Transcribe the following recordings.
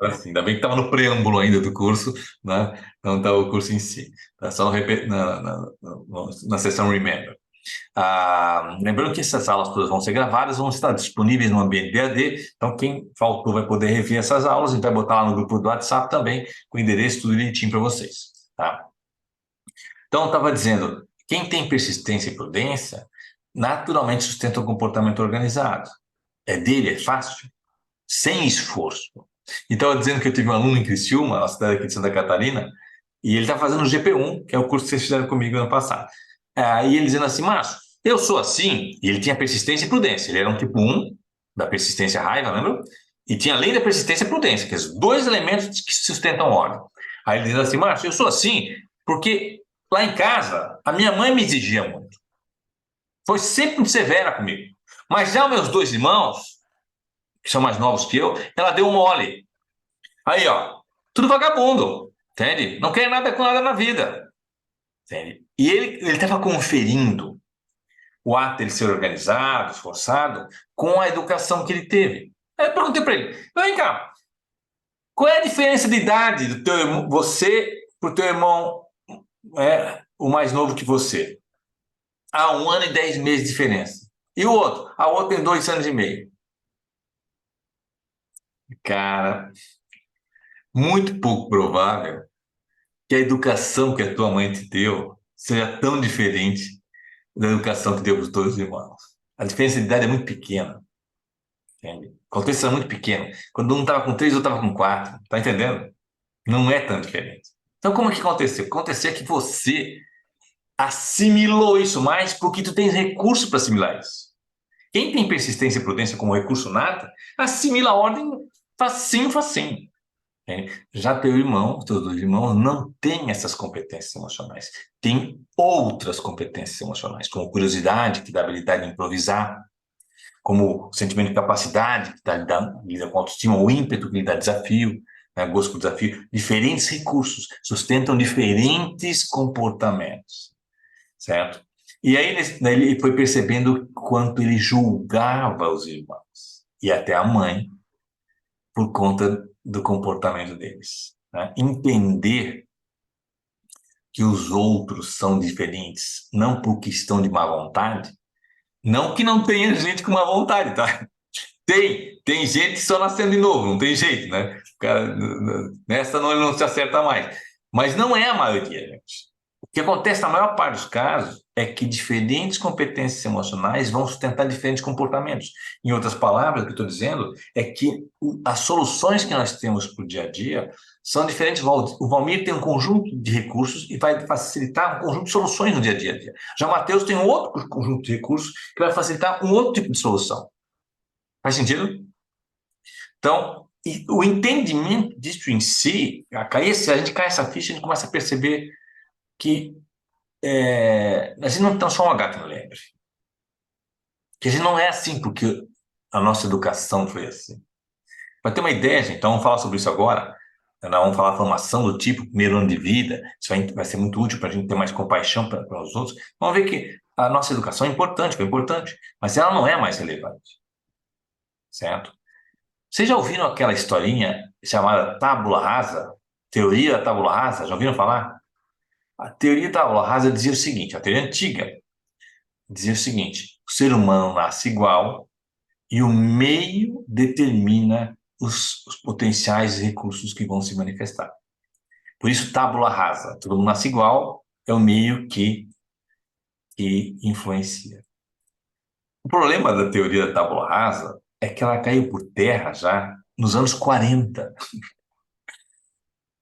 Assim, ainda bem que estava no preâmbulo ainda do curso, né? Não está o curso em si. Tá só na sessão Remember. Lembrando que essas aulas todas vão ser gravadas, vão estar disponíveis no ambiente DAD, então quem faltou vai poder rever essas aulas, a gente vai botar lá no grupo do WhatsApp também, com o endereço tudo direitinho para vocês, tá? Então, eu estava dizendo, quem tem persistência e prudência, naturalmente sustenta um comportamento organizado. É dele, é fácil, sem esforço. E estava dizendo que eu tive um aluno em Criciúma, uma cidade aqui de Santa Catarina, e ele está fazendo o GP1, que é o curso que vocês fizeram comigo ano passado. Aí ele dizendo assim, Márcio, eu sou assim, e ele tinha persistência e prudência. Ele era um tipo 1, da persistência raiva, lembra? E tinha a lei da persistência e prudência, que são os dois elementos que sustentam ordem. Aí ele diz assim, Márcio, eu sou assim porque lá em casa a minha mãe me exigia muito. Foi sempre muito severa comigo. Mas já os meus dois irmãos, que são mais novos que eu, ela deu mole. Aí, ó, tudo vagabundo, entende? Não quer nada com nada na vida, entende? E ele estava conferindo o ato dele ser organizado, esforçado, com a educação que ele teve. Aí eu perguntei para ele, vem cá, qual é a diferença de idade do teu irmão, você para o teu irmão, o mais novo que você? Há 1 ano e 10 meses de diferença. E o outro? A outra tem 2 anos e meio. Cara, muito pouco provável que a educação que a tua mãe te deu seja tão diferente da educação que deu para os dois irmãos. A diferença de idade é muito pequena, entende? O contexto era muito pequeno. Quando um estava com 3, outro estava com 4. Tá entendendo? Não é tão diferente. Então, como é que aconteceu? Aconteceu que você assimilou isso mais porque tu tens recurso para assimilar isso. Quem tem persistência e prudência como recurso nato, assimila a ordem facinho, facinho. Já teu irmão, teus dois irmãos, não têm essas competências emocionais. Tem outras competências emocionais, como curiosidade, que dá habilidade de improvisar, como sentimento de capacidade, que lida com autoestima, o ímpeto, que lhe dá desafio, né, gosto por desafio. Diferentes recursos sustentam diferentes comportamentos, certo? E aí ele foi percebendo quanto ele julgava os irmãos e até a mãe por conta do comportamento deles, né? Entender que os outros são diferentes, não por questão de má vontade, não que não tenha gente com má vontade, tá? Tem gente que só nascendo de novo, não tem jeito, né? O cara, nessa não, ele não se acerta mais. Mas não é a maioria, gente. O que acontece na maior parte dos casos é que diferentes competências emocionais vão sustentar diferentes comportamentos. Em outras palavras, o que eu estou dizendo é que as soluções que nós temos para o dia a dia são diferentes. O Valmir tem um conjunto de recursos e vai facilitar um conjunto de soluções no dia a dia. Já o Matheus tem um outro conjunto de recursos que vai facilitar um outro tipo de solução. Faz sentido? Então, o entendimento disso em si, se a gente cai essa ficha, a gente começa a perceber que a gente não está só um gato no lebre. Que a gente não é assim porque a nossa educação foi assim. Para ter uma ideia, gente, então vamos falar sobre isso agora. Nós vamos falar formação do tipo, primeiro ano de vida. Isso vai ser muito útil para a gente ter mais compaixão para os outros. Vamos ver que a nossa educação é importante, foi importante, mas ela não é mais relevante, certo? Vocês já ouviram aquela historinha chamada tábula rasa? Teoria da tábula rasa? Já ouviram falar? A teoria da tábula rasa dizia o seguinte, a teoria antiga dizia o seguinte, o ser humano nasce igual e o meio determina os potenciais recursos que vão se manifestar. Por isso, tábula rasa. Todo mundo nasce igual, é o meio que influencia. O problema da teoria da tábula rasa é que ela caiu por terra já nos anos 40.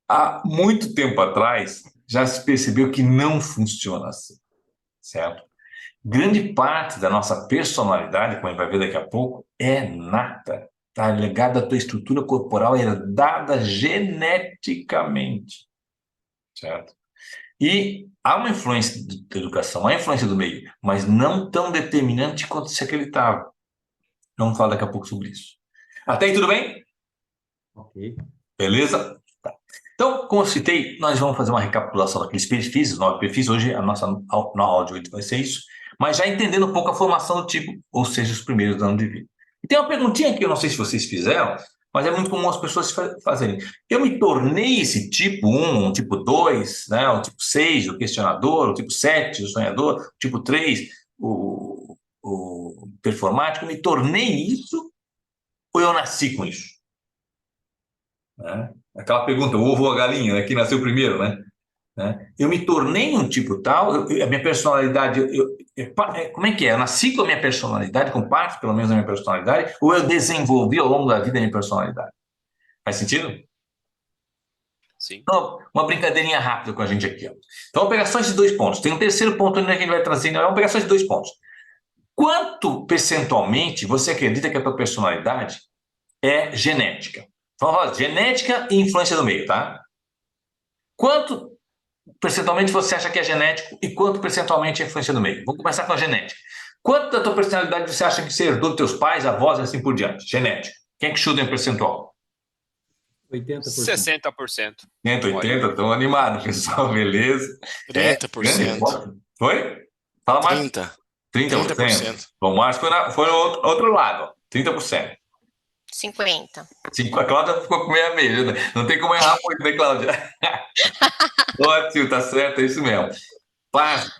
Há muito tempo atrás, já se percebeu que não funciona assim, certo? Grande parte da nossa personalidade, como a gente vai ver daqui a pouco, é nata, está ligada à tua estrutura corporal herdada geneticamente, certo? E há uma influência da educação, há influência do meio, mas não tão determinante quanto se acreditava. Vamos falar daqui a pouco sobre isso. Até aí, tudo bem? Ok. Beleza? Tá. Então, como eu citei, nós vamos fazer uma recapitulação daqueles perfis, os 9 perfis. Hoje, a nossa no áudio vai ser isso, mas já entendendo um pouco a formação do tipo, ou seja, os primeiros anos de vida. E tem uma perguntinha que eu não sei se vocês fizeram, mas é muito comum as pessoas fazerem. Eu me tornei esse tipo 1, tipo 2, né? O tipo 6, o questionador, o tipo 7, o sonhador, o tipo 3, o performático. Eu me tornei isso ou eu nasci com isso? Né? Aquela pergunta, o ovo ou a galinha, né? Quem nasceu primeiro, né? Eu me tornei um tipo tal, a minha personalidade, como é que é? Eu nasci com a minha personalidade, com parte, pelo menos, da minha personalidade, ou eu desenvolvi ao longo da vida a minha personalidade? Faz sentido? Sim. Então, uma brincadeirinha rápida com a gente aqui. Ó. Então, vamos pegar só esses 2 pontos. Tem um terceiro ponto ainda que a gente vai trazer, vamos pegar só esses 2 pontos. Quanto percentualmente você acredita que a tua personalidade é genética? Então, vamos falar, genética e influência do meio, tá? Quanto percentualmente você acha que é genético e quanto percentualmente é influência do meio? Vamos começar com a genética. Quanto da tua personalidade você acha que você herdou dos teus pais, avós e assim por diante? Genética. Quem é que chuta em percentual? 80%. 60%. 180, Olha, 80, estão animados, pessoal, beleza. É, grande 30%. resposta. Foi? Fala mais. 30%. 30%. Bom, o Márcio foi no outro lado, 30%. 50. A Cláudia ficou com meia meia, né? Não tem como errar muito, né, Cláudia? Ótimo, tá certo, é isso mesmo. Pasme.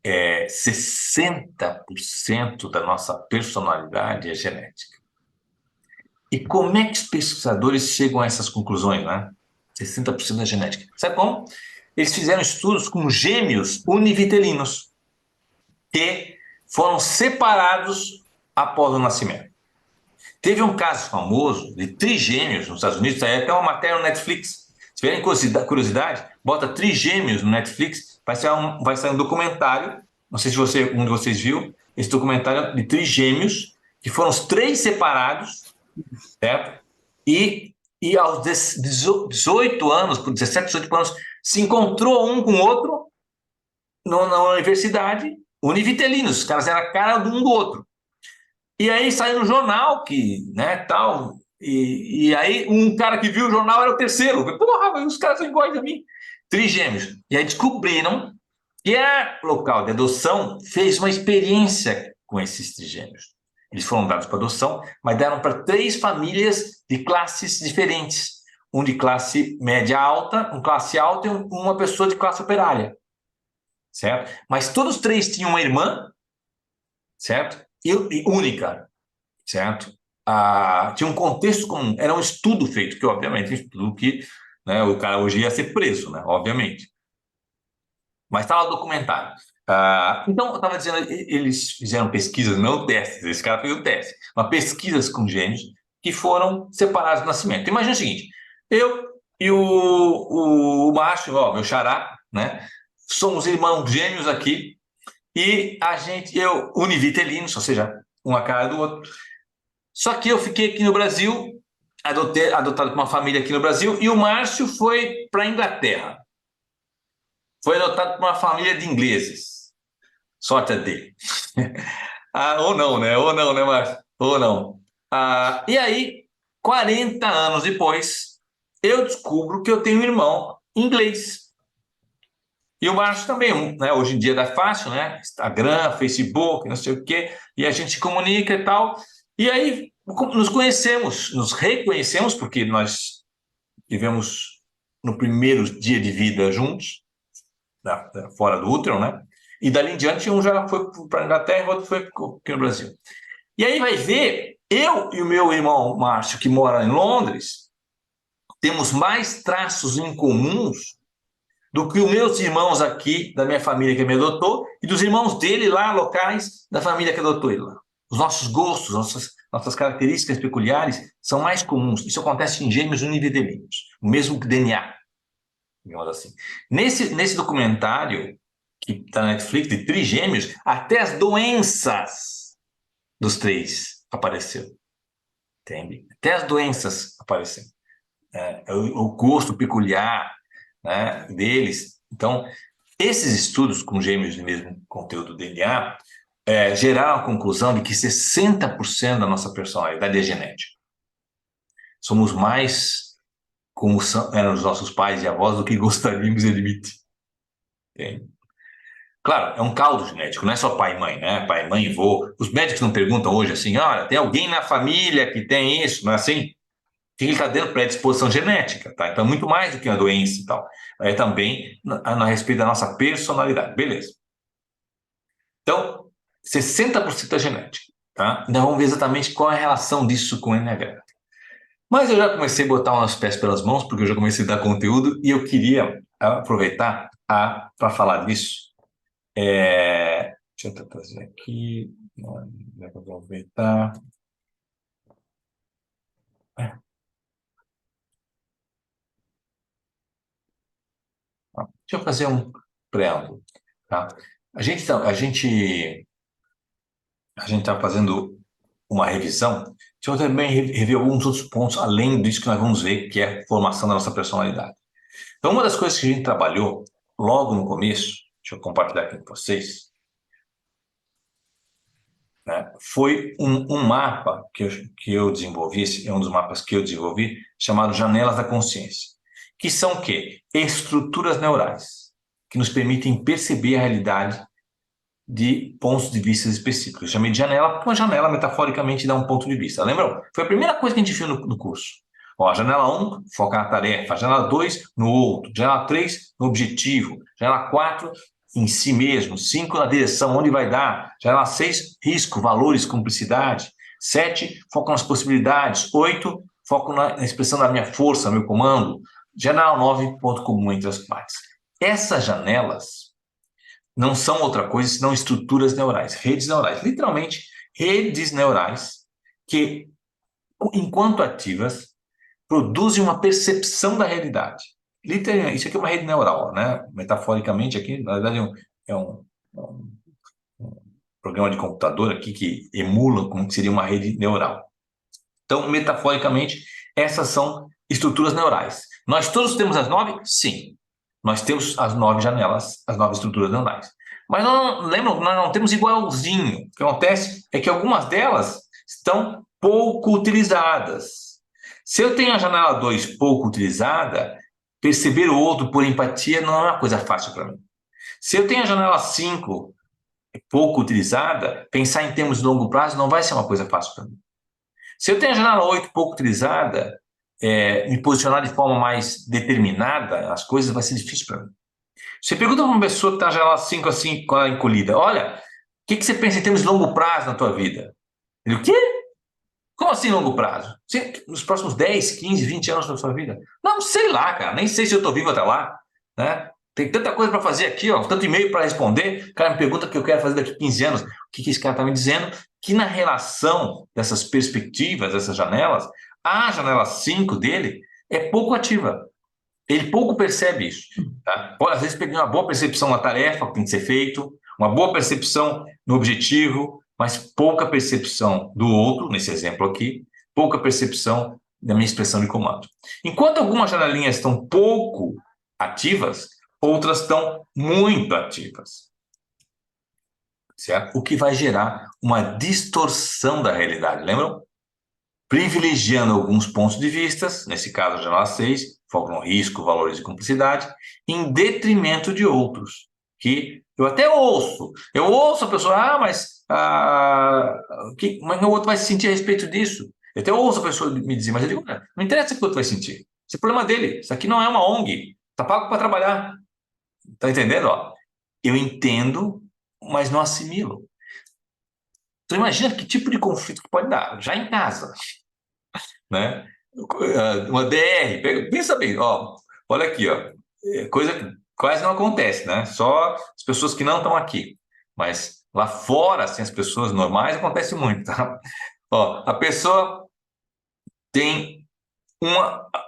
60% da nossa personalidade é genética. E como é que os pesquisadores chegam a essas conclusões, né? 60% é genética. Sabe como? Eles fizeram estudos com gêmeos univitelinos que foram separados após o nascimento. Teve um caso famoso de trigêmeos nos Estados Unidos, saiu até uma matéria no Netflix. Se tiverem curiosidade, bota trigêmeos no Netflix, vai sair um documentário, não sei se um de vocês viu, esse documentário de trigêmeos, que foram os 3 separados, certo? E aos 18 anos, por 17, 18 anos, se encontrou um com o outro na universidade, univitelinos, os caras eram a cara de um do outro. E aí saiu no jornal que, né, tal, e aí um cara que viu o jornal era o terceiro. Porra, os caras são iguais a mim. Trigêmeos. E aí descobriram que a local de adoção fez uma experiência com esses trigêmeos. Eles foram dados para adoção, mas deram para 3 famílias de classes diferentes. Um de classe média alta, um classe alta e uma pessoa de classe operária. Certo? Mas todos 3 tinham uma irmã, certo? E única, certo? Tinha um contexto comum, era um estudo feito, que obviamente um estudo que, né, o cara hoje ia ser preso, né, obviamente. Mas está lá o documentário. Então, eu estava dizendo, eles fizeram pesquisas, não testes, esse cara fez o teste, mas pesquisas com gêmeos que foram separados do nascimento. Imagina o seguinte, eu e o macho, ó, meu xará, né, somos irmãos gêmeos aqui, e eu univitelinos, ou seja, uma cara do outro. Só que eu fiquei aqui no Brasil, adotado por uma família aqui no Brasil, e o Márcio foi para a Inglaterra. Foi adotado por uma família de ingleses. Sorte a dele. Ou não, né, Márcio? Ou não. E aí, 40 anos depois, eu descubro que eu tenho um irmão inglês. E o Márcio também, né? Hoje em dia dá fácil, né? Instagram, Facebook, não sei o quê, e a gente se comunica e tal. E aí nos conhecemos, nos reconhecemos, porque nós tivemos no primeiro dia de vida juntos, fora do útero, né? E dali em diante, um já foi para a Inglaterra, o outro foi aqui no Brasil. E aí vai ver, eu e o meu irmão Márcio, que mora em Londres, temos mais traços em comuns do que os meus irmãos aqui, da minha família que me adotou, e dos irmãos dele lá, locais, da família que adotou ele lá. Os nossos gostos, nossas características peculiares são mais comuns. Isso acontece em gêmeos univitelinos, o mesmo DNA, digamos assim. Nesse documentário, que está na Netflix, de trigêmeos, até as doenças dos 3 apareceram. Entende? Até as doenças apareceram. O gosto peculiar, né, deles. Então, esses estudos com gêmeos do mesmo conteúdo DNA geraram a conclusão de que 60% da nossa personalidade é genética. Somos mais como eram os nossos pais e avós do que gostaríamos de admitir. Entende? Claro, é um caldo genético, não é só pai e mãe, né? Pai, mãe e vô. Os médicos não perguntam hoje assim, olha, tem alguém na família que tem isso, não é assim? Que ele está dentro predisposição genética, tá? Então, é muito mais do que uma doença e tal. É também a respeito da nossa personalidade, beleza. Então, 60% é genética, tá? Então, vamos ver exatamente qual é a relação disso com o Enneagrama. Mas eu já comecei a botar os pés pelas mãos, porque eu já comecei a dar conteúdo e eu queria aproveitar para falar disso. Deixa eu trazer aqui, já vou aproveitar. Deixa eu fazer um preâmbulo, tá? A gente está fazendo uma revisão. Deixa eu também rever alguns outros pontos, além disso que nós vamos ver, que é a formação da nossa personalidade. Então, uma das coisas que a gente trabalhou logo no começo, deixa eu compartilhar aqui com vocês, né, foi um mapa que eu desenvolvi, esse é um dos mapas que eu desenvolvi, chamado Janelas da Consciência, que são o quê? Estruturas neurais, que nos permitem perceber a realidade de pontos de vista específicos. Eu chamei de janela, porque uma janela, metaforicamente, dá um ponto de vista. Lembram? Foi a primeira coisa que a gente viu no curso. Ó, a janela 1, foca na tarefa. A janela 2, no outro. Janela 3, no objetivo. Janela 4, em si mesmo. 5, na direção, onde vai dar. Janela 6, risco, valores, cumplicidade. 7, foco nas possibilidades. 8, foco na expressão da minha força, meu comando. Janela 9, ponto comum entre as partes. Essas janelas não são outra coisa senão estruturas neurais, redes neurais, literalmente redes neurais que, enquanto ativas, produzem uma percepção da realidade. Literalmente, isso aqui é uma rede neural, né? Metaforicamente aqui, na verdade, é um programa de computador aqui que emula como seria uma rede neural. Então, metaforicamente, essas são estruturas neurais. Nós todos temos as 9? Sim. Nós temos as 9 janelas, as 9 estruturas neurais. Mas lembram, nós não temos igualzinho. O que acontece é que algumas delas estão pouco utilizadas. Se eu tenho a janela 2 pouco utilizada, perceber o outro por empatia não é uma coisa fácil para mim. Se eu tenho a janela 5 pouco utilizada, pensar em termos de longo prazo não vai ser uma coisa fácil para mim. Se eu tenho a janela 8 pouco utilizada, me posicionar de forma mais determinada, as coisas vai ser difícil para mim. Você pergunta para uma pessoa que está na janela 5 assim, com ela encolhida, olha, o que você pensa em termos de longo prazo na tua vida? Ele, o quê? Como assim longo prazo? Nos próximos 10, 15, 20 anos da sua vida? Não, sei lá, cara, nem sei se eu estou vivo até lá, né? Tem tanta coisa para fazer aqui, ó, tanto e-mail para responder. O cara me pergunta o que eu quero fazer daqui a 15 anos. O que esse cara está me dizendo? Que na relação dessas perspectivas, dessas janelas, a janela 5 dele é pouco ativa. Ele pouco percebe isso. Tá? Às vezes tem uma boa percepção na tarefa que tem que ser feito, uma boa percepção no objetivo, mas pouca percepção do outro, nesse exemplo aqui, pouca percepção da minha expressão de comando. Enquanto algumas janelinhas estão pouco ativas, outras estão muito ativas. Certo? O que vai gerar uma distorção da realidade, lembram? Privilegiando alguns pontos de vista, nesse caso a janela 6, foco no risco, valores e cumplicidade, em detrimento de outros, que eu até ouço. Eu ouço a pessoa, mas o outro vai se sentir a respeito disso? Eu até ouço a pessoa me dizer, mas eu digo, não interessa o que o outro vai sentir. Esse é o problema dele. Isso aqui não é uma ONG. Está pago para trabalhar. Está entendendo? Ó, eu entendo, mas não assimilo. Então imagina que tipo de conflito que pode dar, já em casa. Né? Uma DR, pensa bem, ó, olha aqui, ó, coisa que quase não acontece, né? Só as pessoas que não estão aqui, mas lá fora, assim, as pessoas normais acontece muito, tá? Ó, a pessoa tem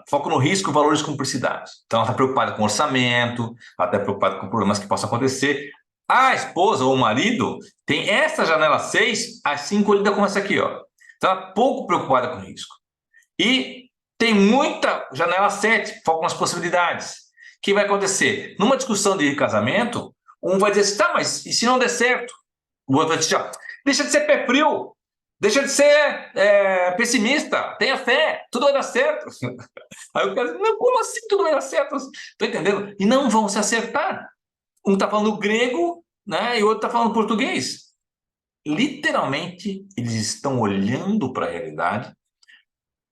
foco no risco, valores e cumplicidade. Então, ela está preocupada com orçamento, ela está preocupada com problemas que possam acontecer. A esposa ou o marido tem essa janela 6, assim encolhida como essa aqui, ó. Então, ela é pouco preocupada com risco. E tem muita janela 7, foco nas possibilidades. O que vai acontecer? Numa discussão de casamento, um vai dizer assim, tá, mas e se não der certo? O outro vai dizer, deixa de ser pé frio, deixa de ser pessimista, tenha fé, tudo vai dar certo. Aí o cara diz, não, como assim tudo vai dar certo? Estou entendendo? E não vão se acertar. Um está falando grego né? E o outro está falando português. Literalmente, eles estão olhando para a realidade,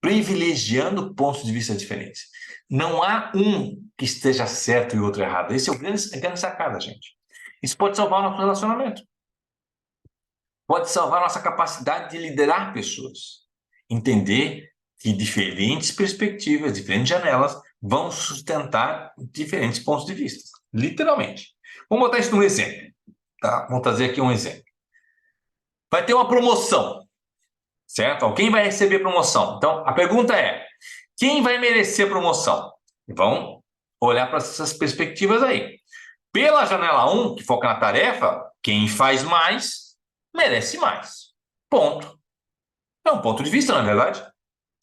privilegiando pontos de vista diferentes. Não há um que esteja certo e o outro errado. Esse é a grande sacada, gente. Isso pode salvar o nosso relacionamento. Pode salvar nossa capacidade de liderar pessoas. Entender que diferentes perspectivas, diferentes janelas vão sustentar diferentes pontos de vista. Literalmente. Vamos botar isso num exemplo. Tá? Vamos trazer aqui um exemplo. Vai ter uma promoção, certo? Alguém vai receber promoção. Então, a pergunta é, quem vai merecer a promoção? Vamos olhar para essas perspectivas aí. Pela janela 1, que foca na tarefa, quem faz mais, merece mais. Ponto. É um ponto de vista, não é verdade?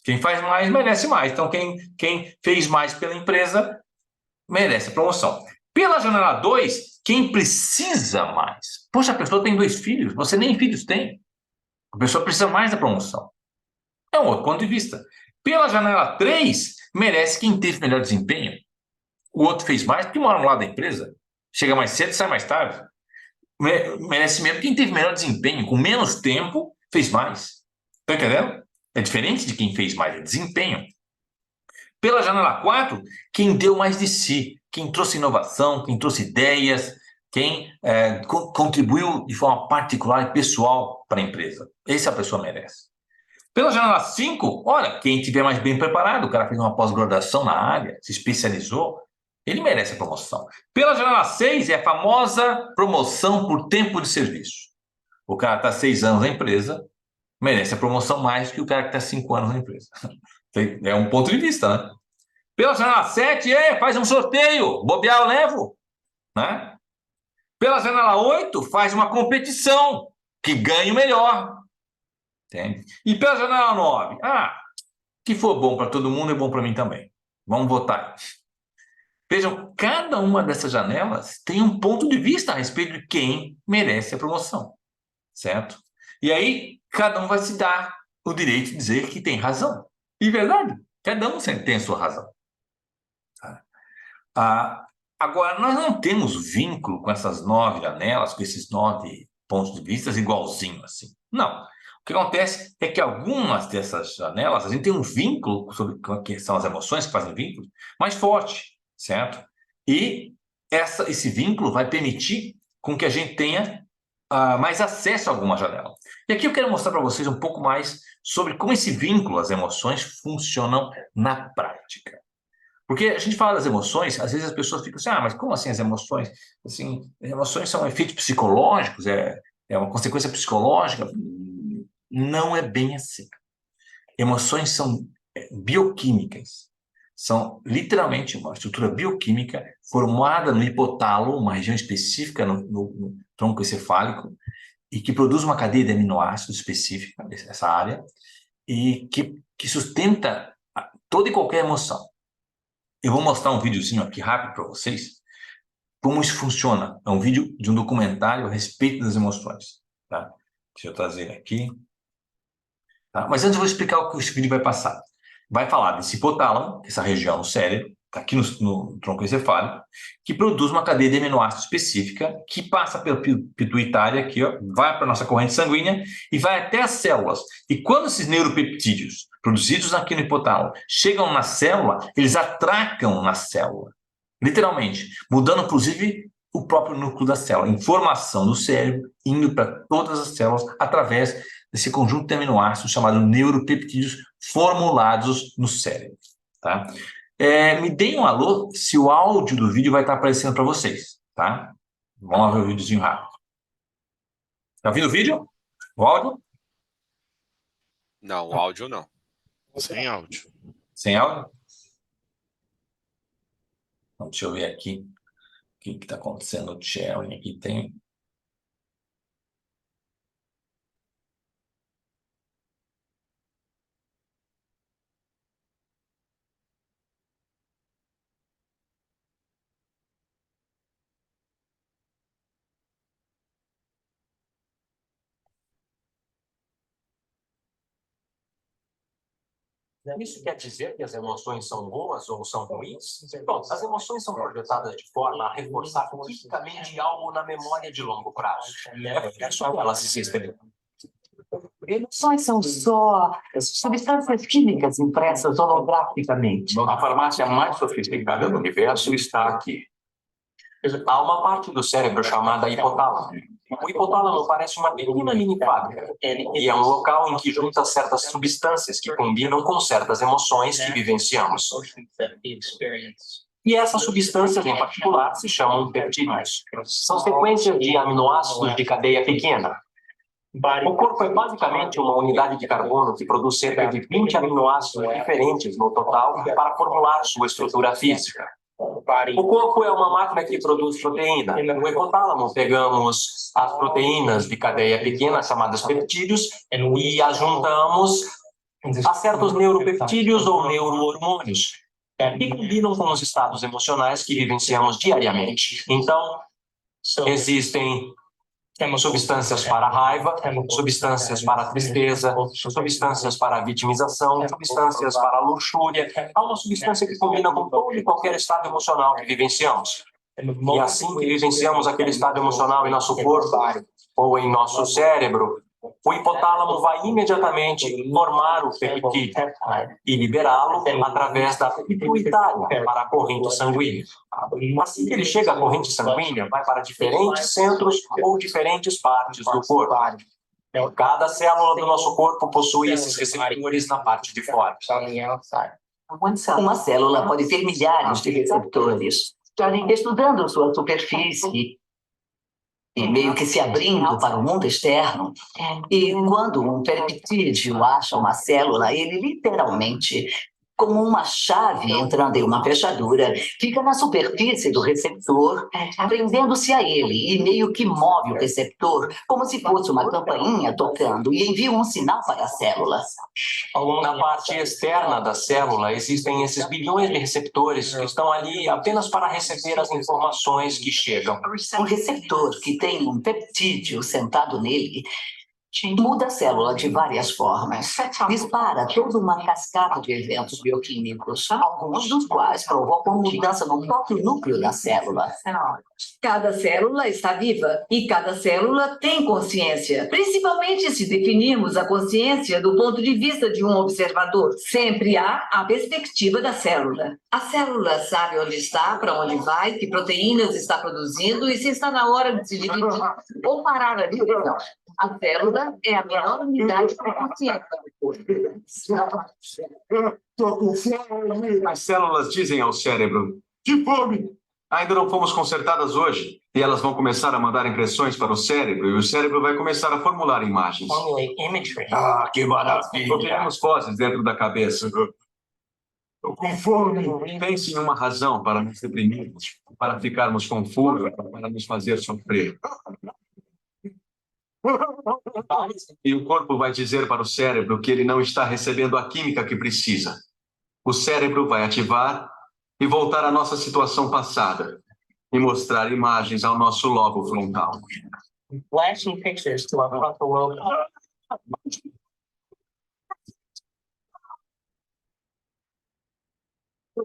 Quem faz mais, merece mais. Então, quem fez mais pela empresa, merece a promoção. Pela janela 2, quem precisa mais. Poxa, a pessoa tem 2 filhos, você nem filhos tem. A pessoa precisa mais da promoção. É um outro ponto de vista. Pela janela 3, merece quem teve melhor desempenho. O outro fez mais porque mora no lado da empresa. Chega mais cedo e sai mais tarde. Merece mesmo quem teve melhor desempenho. Com menos tempo, fez mais. Está entendendo? É diferente de quem fez mais, é desempenho. Pela janela 4, quem deu mais de si, quem trouxe inovação, quem trouxe ideias, quem contribuiu de forma particular e pessoal para a empresa. Essa pessoa merece. Pela janela 5, olha, quem estiver mais bem preparado, o cara fez uma pós-graduação na área, se especializou, ele merece a promoção. Pela janela 6 é a famosa promoção por tempo de serviço. O cara está 6 anos na empresa, merece a promoção mais que o cara que está 5 anos na empresa. É um ponto de vista, né? Pela janela 7, faz um sorteio, bobear eu levo, né? Pela janela 8, faz uma competição, que ganhe o melhor. Entende? E pela janela 9, que for bom para todo mundo é bom para mim também. Vamos votar. Vejam, cada uma dessas janelas tem um ponto de vista a respeito de quem merece a promoção, certo? E aí, cada um vai se dar o direito de dizer que tem razão. E verdade, cada um sempre tem a sua razão. Ah, agora, nós não temos vínculo com essas 9 janelas, com esses 9 pontos de vista igualzinho assim. Não. O que acontece é que algumas dessas janelas, a gente tem um vínculo sobre o que são as emoções que fazem vínculo mais forte, certo? E esse vínculo vai permitir com que a gente tenha mais acesso a alguma janela. E aqui eu quero mostrar para vocês um pouco mais sobre como esse vínculo, as emoções, funcionam na prática. Porque a gente fala das emoções, às vezes as pessoas ficam assim, mas como assim as emoções? Assim, as emoções são efeitos psicológicos, é uma consequência psicológica? Não é bem assim. Emoções são bioquímicas, são literalmente uma estrutura bioquímica formada no hipotálamo, uma região específica no tronco encefálico, e que produz uma cadeia de aminoácidos específica, essa área, e que sustenta toda e qualquer emoção. Eu vou mostrar um videozinho aqui rápido para vocês, como isso funciona. É um vídeo de um documentário a respeito das emoções. Tá? Deixa eu trazer aqui. Tá? Mas antes eu vou explicar o que esse vídeo vai passar. Vai falar desse hipotálamo, essa região no cérebro, aqui no tronco encefálico, que produz uma cadeia de aminoácidos específica, que passa pela pituitária aqui, ó, vai para a nossa corrente sanguínea e vai até as células. E quando esses neuropeptídeos, produzidos aqui no hipotálamo, chegam na célula, eles atracam na célula, literalmente, mudando inclusive o próprio núcleo da célula, informação do cérebro indo para todas as células através desse conjunto de aminoácidos chamado neuropeptídeos formulados no cérebro. Tá? Me deem um alô se o áudio do vídeo vai estar aparecendo para vocês. Tá? Vamos lá ver o videozinho rápido. Está ouvindo o vídeo? O áudio? Não, o áudio não. Sem áudio. Sem áudio? Então, deixa eu ver aqui o que está acontecendo no sharing. Aqui tem. Isso quer dizer que as emoções são boas ou são ruins? Bom, as emoções são projetadas de forma a reforçar quimicamente algo na memória de longo prazo. É por isso que elas existem. Emoções são só substâncias químicas impressas holograficamente. A farmácia mais sofisticada do universo está aqui. Há uma parte do cérebro chamada hipotálamo. O hipotálamo parece uma pequena mini fábrica e é um local em que junta certas substâncias que combinam com certas emoções que vivenciamos. E essas substâncias, em particular, se chamam peptídeos. São sequências de aminoácidos de cadeia pequena. O corpo é basicamente uma unidade de carbono que produz cerca de 20 aminoácidos diferentes no total para formular sua estrutura física. O corpo é uma máquina que produz proteína. No hipotálamo, pegamos as proteínas de cadeia pequena, chamadas peptídeos, e as juntamos a certos neuropeptídeos ou neurohormônios, que combinam com os estados emocionais que vivenciamos diariamente. Então, existem substâncias para a raiva, substâncias para a tristeza, substâncias para a vitimização, substâncias para a luxúria. Há uma substância que combina com todo e qualquer estado emocional que vivenciamos. E assim que vivenciamos aquele estado emocional em nosso corpo ou em nosso cérebro, o hipotálamo vai imediatamente formar o peptídeo e liberá-lo através da pituitária para a corrente sanguínea. Assim que ele chega à corrente sanguínea, vai para diferentes centros ou diferentes partes do corpo. Cada célula do nosso corpo possui esses receptores na parte de fora. Uma célula pode ter milhares de receptores. Estudando sua superfície e meio que se abrindo para o mundo externo. E quando um peptídeo acha uma célula, ele literalmente, como uma chave entrando em uma fechadura, fica na superfície do receptor, prendendo-se a ele e meio que move o receptor como se fosse uma campainha tocando e envia um sinal para a célula. Na parte externa da célula existem esses bilhões de receptores que estão ali apenas para receber as informações que chegam. Um receptor que tem um peptídeo sentado nele muda a célula de várias formas. Dispara toda uma cascata de eventos bioquímicos, alguns dos quais provocam mudança no próprio núcleo da célula. Cada célula está viva e cada célula tem consciência, principalmente se definirmos a consciência do ponto de vista de um observador. Sempre há a perspectiva da célula. A célula sabe onde está, para onde vai, que proteínas está produzindo e se está na hora de se dividir ou parar ali. Não. A célula é a menor unidade de consciência do corpo. Estou com fome. As células dizem ao cérebro: Que fome! ainda não fomos consertadas hoje. E elas vão começar a mandar impressões para o cérebro e o cérebro vai começar a formular imagens. Ah, que maravilha! Procriamos vozes dentro da cabeça. Estou com fome. Pense em uma razão para nos deprimirmos, para ficarmos com fúria, para nos fazer sofrer. E o corpo vai dizer para o cérebro que ele não está recebendo a química que precisa. O cérebro vai ativar e voltar à nossa situação passada e mostrar imagens ao nosso lobo frontal. Flashing pictures to our frontal lobe. Eu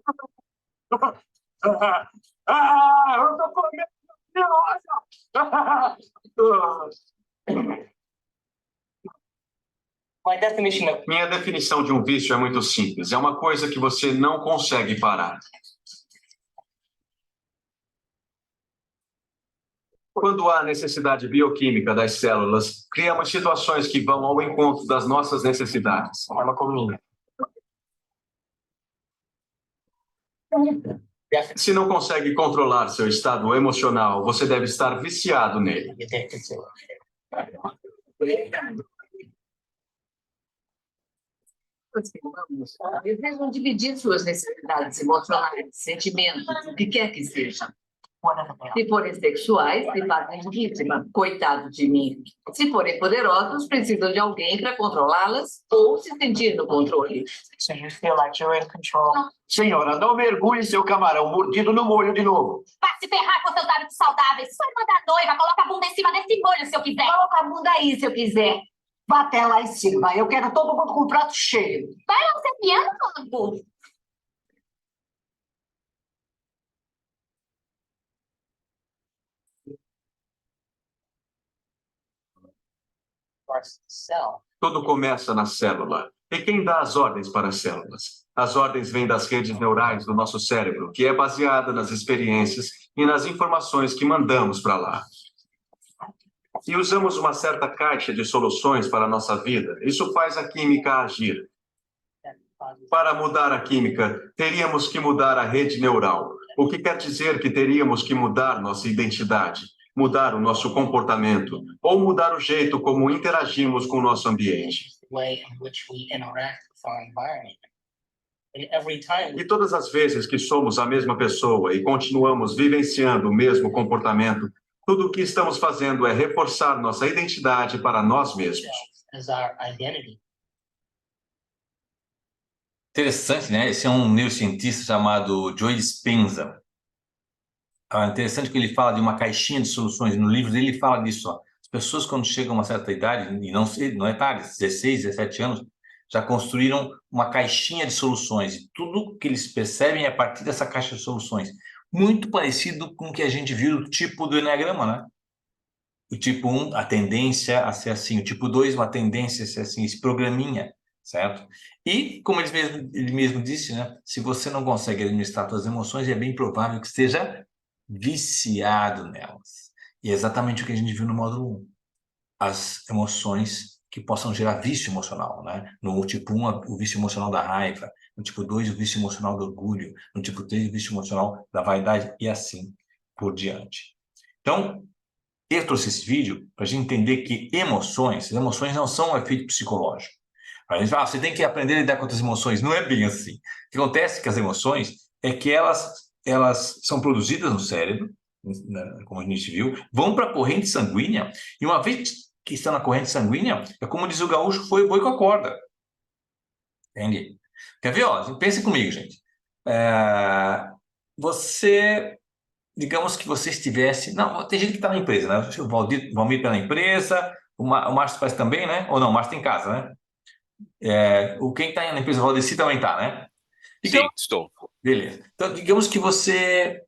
estou comendo! Minha definição de um vício é muito simples. É uma coisa que você não consegue parar. Quando há necessidade bioquímica das células, criamos situações que vão ao encontro das nossas necessidades. Se não consegue controlar seu estado emocional, você deve estar viciado nele. Desejam dividir suas necessidades emocionais, sentimentos, o que quer que seja. Se forem sexuais, se fazem vítima. Coitado de mim. Se forem poderosos, precisam de alguém para controlá-las ou se sentir no controle. Senhora, não mergulhe seu camarão mordido no molho de novo. Vai se ferrar com seus hábitos saudáveis. Sua irmã da noiva, coloca a bunda em cima desse molho se eu quiser. Coloca a bunda aí, se eu quiser. Vá até lá em cima. Eu quero todo mundo com o prato cheio. Piano? Tudo começa na célula. E quem dá as ordens para as células? As ordens vêm das redes neurais do nosso cérebro, que é baseada nas experiências e nas informações que mandamos para lá. E usamos uma certa caixa de soluções para a nossa vida. Isso faz a química agir. Para mudar a química, teríamos que mudar a rede neural, o que quer dizer que teríamos que mudar nossa identidade, mudar o nosso comportamento, ou mudar o jeito como interagimos com o nosso ambiente. E todas as vezes que somos a mesma pessoa e continuamos vivenciando o mesmo comportamento, tudo o que estamos fazendo é reforçar nossa identidade para nós mesmos. Interessante, né? Esse é um neurocientista chamado Joe Dispenza. Interessante que ele fala de uma caixinha de soluções. No livro dele ele fala disso. Ó. As pessoas, quando chegam a uma certa idade, e não é tarde, 16, 17 anos, já construíram uma caixinha de soluções. E tudo que eles percebem é a partir dessa caixa de soluções. Muito parecido com o que a gente viu no tipo do Eneagrama, né? O tipo 1, a tendência a ser assim. O tipo 2, uma tendência a ser assim. Esse programinha, certo? E, como ele mesmo disse, né? Se você não consegue administrar suas emoções, é bem provável que esteja viciado nelas. E é exatamente o que a gente viu no módulo 1. As emoções que possam gerar vício emocional, né? No tipo 1, o vício emocional da raiva. No tipo 2, o vício emocional do orgulho. No tipo 3, o vício emocional da vaidade e assim por diante. Então, eu trouxe esse vídeo para a gente entender que emoções não são um efeito psicológico. A gente fala, você tem que aprender a lidar com outras emoções. Não é bem assim. O que acontece com as emoções é que elas são produzidas no cérebro, né, como a gente viu, vão para a corrente sanguínea, e uma vez que estão na corrente sanguínea, é como diz o gaúcho, foi o boi com a corda. Entende? Quer ver? Ó, pense comigo, gente. Digamos que você estivesse... Não, tem gente que está na empresa, né? O Valmir está na empresa, o Márcio parece também, né? Ou não, o Márcio está em casa, né? Quem está na empresa, o Valdeci também está, né? Sim, estou. Beleza. Então, digamos que você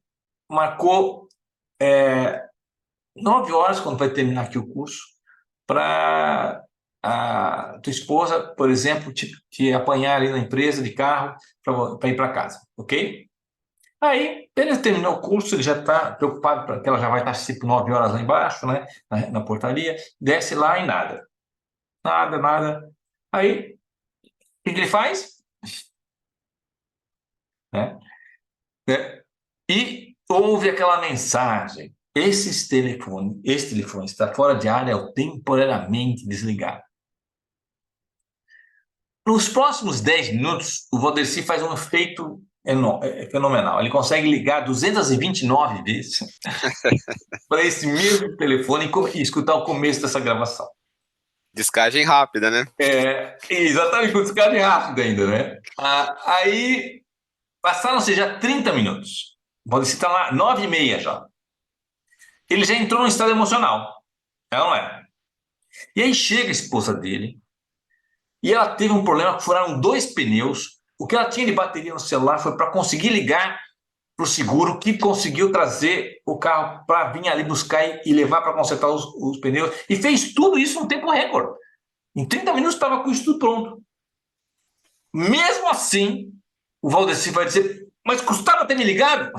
marcou 9 horas, quando vai terminar aqui o curso, para a tua esposa, por exemplo, te apanhar ali na empresa de carro para ir para casa, ok? Aí, ele terminou o curso, ele já está preocupado, porque ela já vai estar tipo 9 horas lá embaixo, né, na portaria, desce lá e nada. Nada. Aí, o que ele faz? Né? E ouve aquela mensagem. Esse telefone está fora de área ou temporariamente desligado. Nos próximos 10 minutos, o Valdeci faz um efeito fenomenal. Ele consegue ligar 229 vezes para esse mesmo telefone e escutar o começo dessa gravação. Descagem rápida, né? Exatamente, com descagem rápida ainda, né? Aí, passaram-se já 30 minutos. O Valdeci está lá, 9h30 já. Ele já entrou num estado emocional. Ela não é? E aí chega a esposa dele, e ela teve um problema que furaram 2 pneus. O que ela tinha de bateria no celular foi para conseguir ligar para o seguro, que conseguiu trazer o carro para vir ali buscar e levar para consertar os pneus. E fez tudo isso no tempo recorde. Em 30 minutos estava com isso tudo pronto. Mesmo assim, o Valdeci vai dizer, mas custava ter me ligado?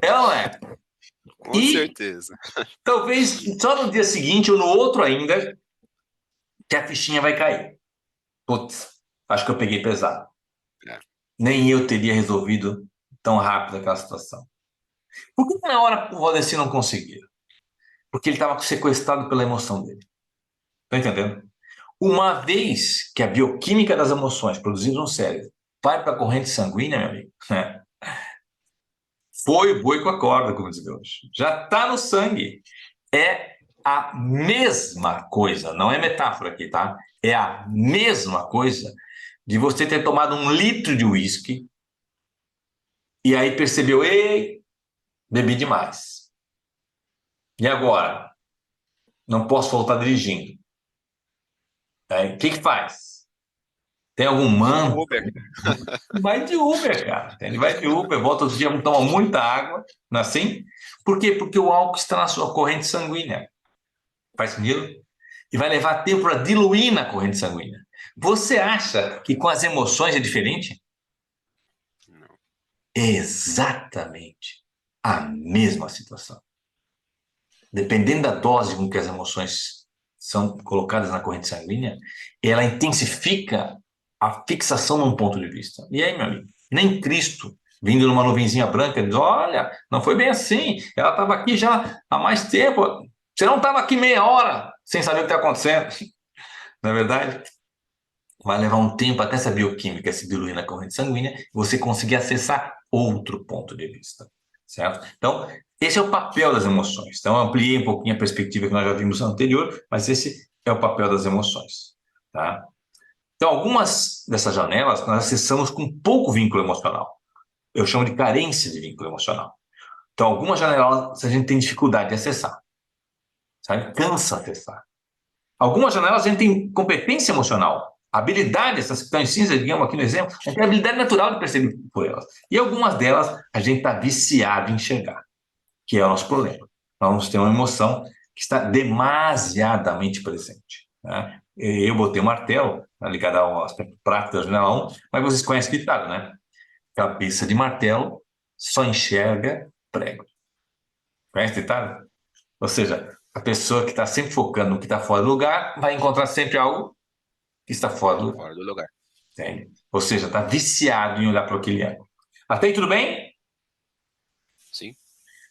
Ela não é? Com certeza. Talvez só no dia seguinte ou no outro ainda, que a fichinha vai cair. Putz, acho que eu peguei pesado. Nem eu teria resolvido tão rápido aquela situação. Por que na hora o Valdeci não conseguiu? Porque ele estava sequestrado pela emoção dele. Está entendendo? Uma vez que a bioquímica das emoções produzidas no cérebro vai para a corrente sanguínea, meu amigo, né? Foi o boi com a corda, como diz hoje. Já está no sangue. É a mesma coisa, não é metáfora aqui, tá? É a mesma coisa de você ter tomado 1 litro de uísque e aí percebeu, ei, bebi demais. E agora? Não posso voltar dirigindo. Aí, o que faz? Tem algum manto? Uber. Vai de Uber, cara. Ele vai de Uber, volta outro dia, toma muita água, não é assim? Por quê? Porque o álcool está na sua corrente sanguínea. Faz sentido? E vai levar tempo para diluir na corrente sanguínea. Você acha que com as emoções é diferente? Não. É exatamente a mesma situação. Dependendo da dose com que as emoções são colocadas na corrente sanguínea, ela intensifica a fixação num ponto de vista. E aí, meu amigo, nem Cristo, vindo numa nuvenzinha branca, diz, olha, não foi bem assim, ela estava aqui já há mais tempo, você não estava aqui meia hora sem saber o que está acontecendo. Na verdade, vai levar um tempo até essa bioquímica se diluir na corrente sanguínea e você conseguir acessar outro ponto de vista, certo? Então, esse é o papel das emoções. Então, eu ampliei um pouquinho a perspectiva que nós já vimos anterior, mas esse é o papel das emoções, tá? Então, algumas dessas janelas nós acessamos com pouco vínculo emocional. Eu chamo de carência de vínculo emocional. Então, algumas janelas a gente tem dificuldade de acessar, sabe? Cansa acessar. Algumas janelas a gente tem competência emocional, habilidade, essas que estão em cinza, digamos aqui no exemplo, a gente tem habilidade natural de perceber por elas. E algumas delas a gente está viciado em enxergar, que é o nosso problema. Nós vamos ter uma emoção que está demasiadamente presente, né? Eu botei um martelo, né, ligado ao aspecto prático da janela 1, mas vocês conhecem o ditado, né? Cabeça de martelo só enxerga prego. Conhece o ditado? Ou seja, a pessoa que está sempre focando no que está fora do lugar vai encontrar sempre algo que está fora do lugar. Fora do lugar. Entende? Ou seja, está viciado em olhar para aquele ângulo. Até aí tudo bem? Sim.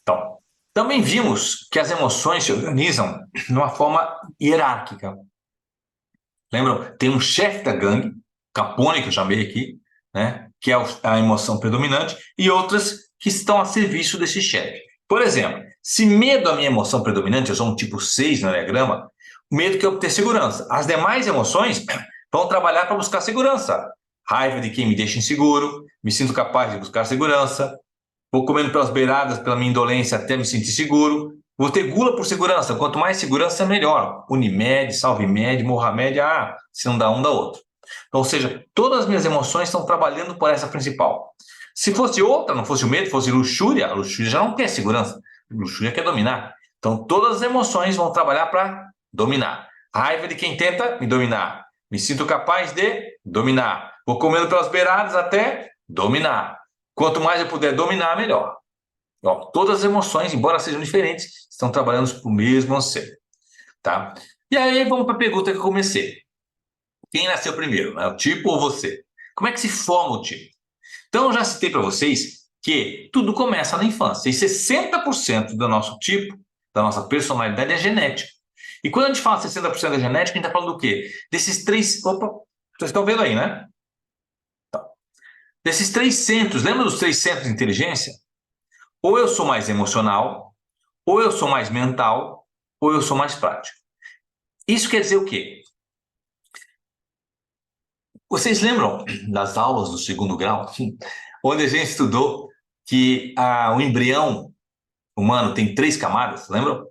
Então, também vimos que as emoções se organizam de uma forma hierárquica. Lembram? Tem um chefe da gangue, Capone, que eu chamei aqui, né? Que é a emoção predominante, e outras que estão a serviço desse chefe. Por exemplo, se medo é a minha emoção predominante, eu sou um tipo 6 no Enneagrama, o medo quer obter segurança. As demais emoções vão trabalhar para buscar segurança. Raiva de quem me deixa inseguro, me sinto capaz de buscar segurança, vou comendo pelas beiradas pela minha indolência até me sentir seguro, vou ter gula por segurança, quanto mais segurança melhor. Unimed, Salvimed, Mohamed, se não dá um, dá outro. Então, ou seja, todas as minhas emoções estão trabalhando por essa principal. Se fosse outra, não fosse o medo, fosse luxúria, a luxúria já não quer segurança, a luxúria quer dominar. Então, todas as emoções vão trabalhar para dominar. Raiva de quem tenta me dominar. Me sinto capaz de dominar. Vou comendo pelas beiradas até dominar. Quanto mais eu puder dominar, melhor. Ó, todas as emoções, embora sejam diferentes, estão trabalhando para o mesmo anseio. Tá? E aí, vamos para a pergunta que eu comecei. Quem nasceu primeiro, né? O tipo ou você? Como é que se forma o tipo? Então, eu já citei para vocês que tudo começa na infância. E 60% do nosso tipo, da nossa personalidade, é genético. E quando a gente fala 60% é genético, a gente está falando do quê? Desses três... Opa, vocês estão vendo aí, né? Então, desses 3 centros, lembra dos 3 centros de inteligência? Ou eu sou mais emocional, ou eu sou mais mental, ou eu sou mais prático. Isso quer dizer o quê? Vocês lembram das aulas do 2º grau, onde a gente estudou que o embrião humano tem 3 camadas, lembram?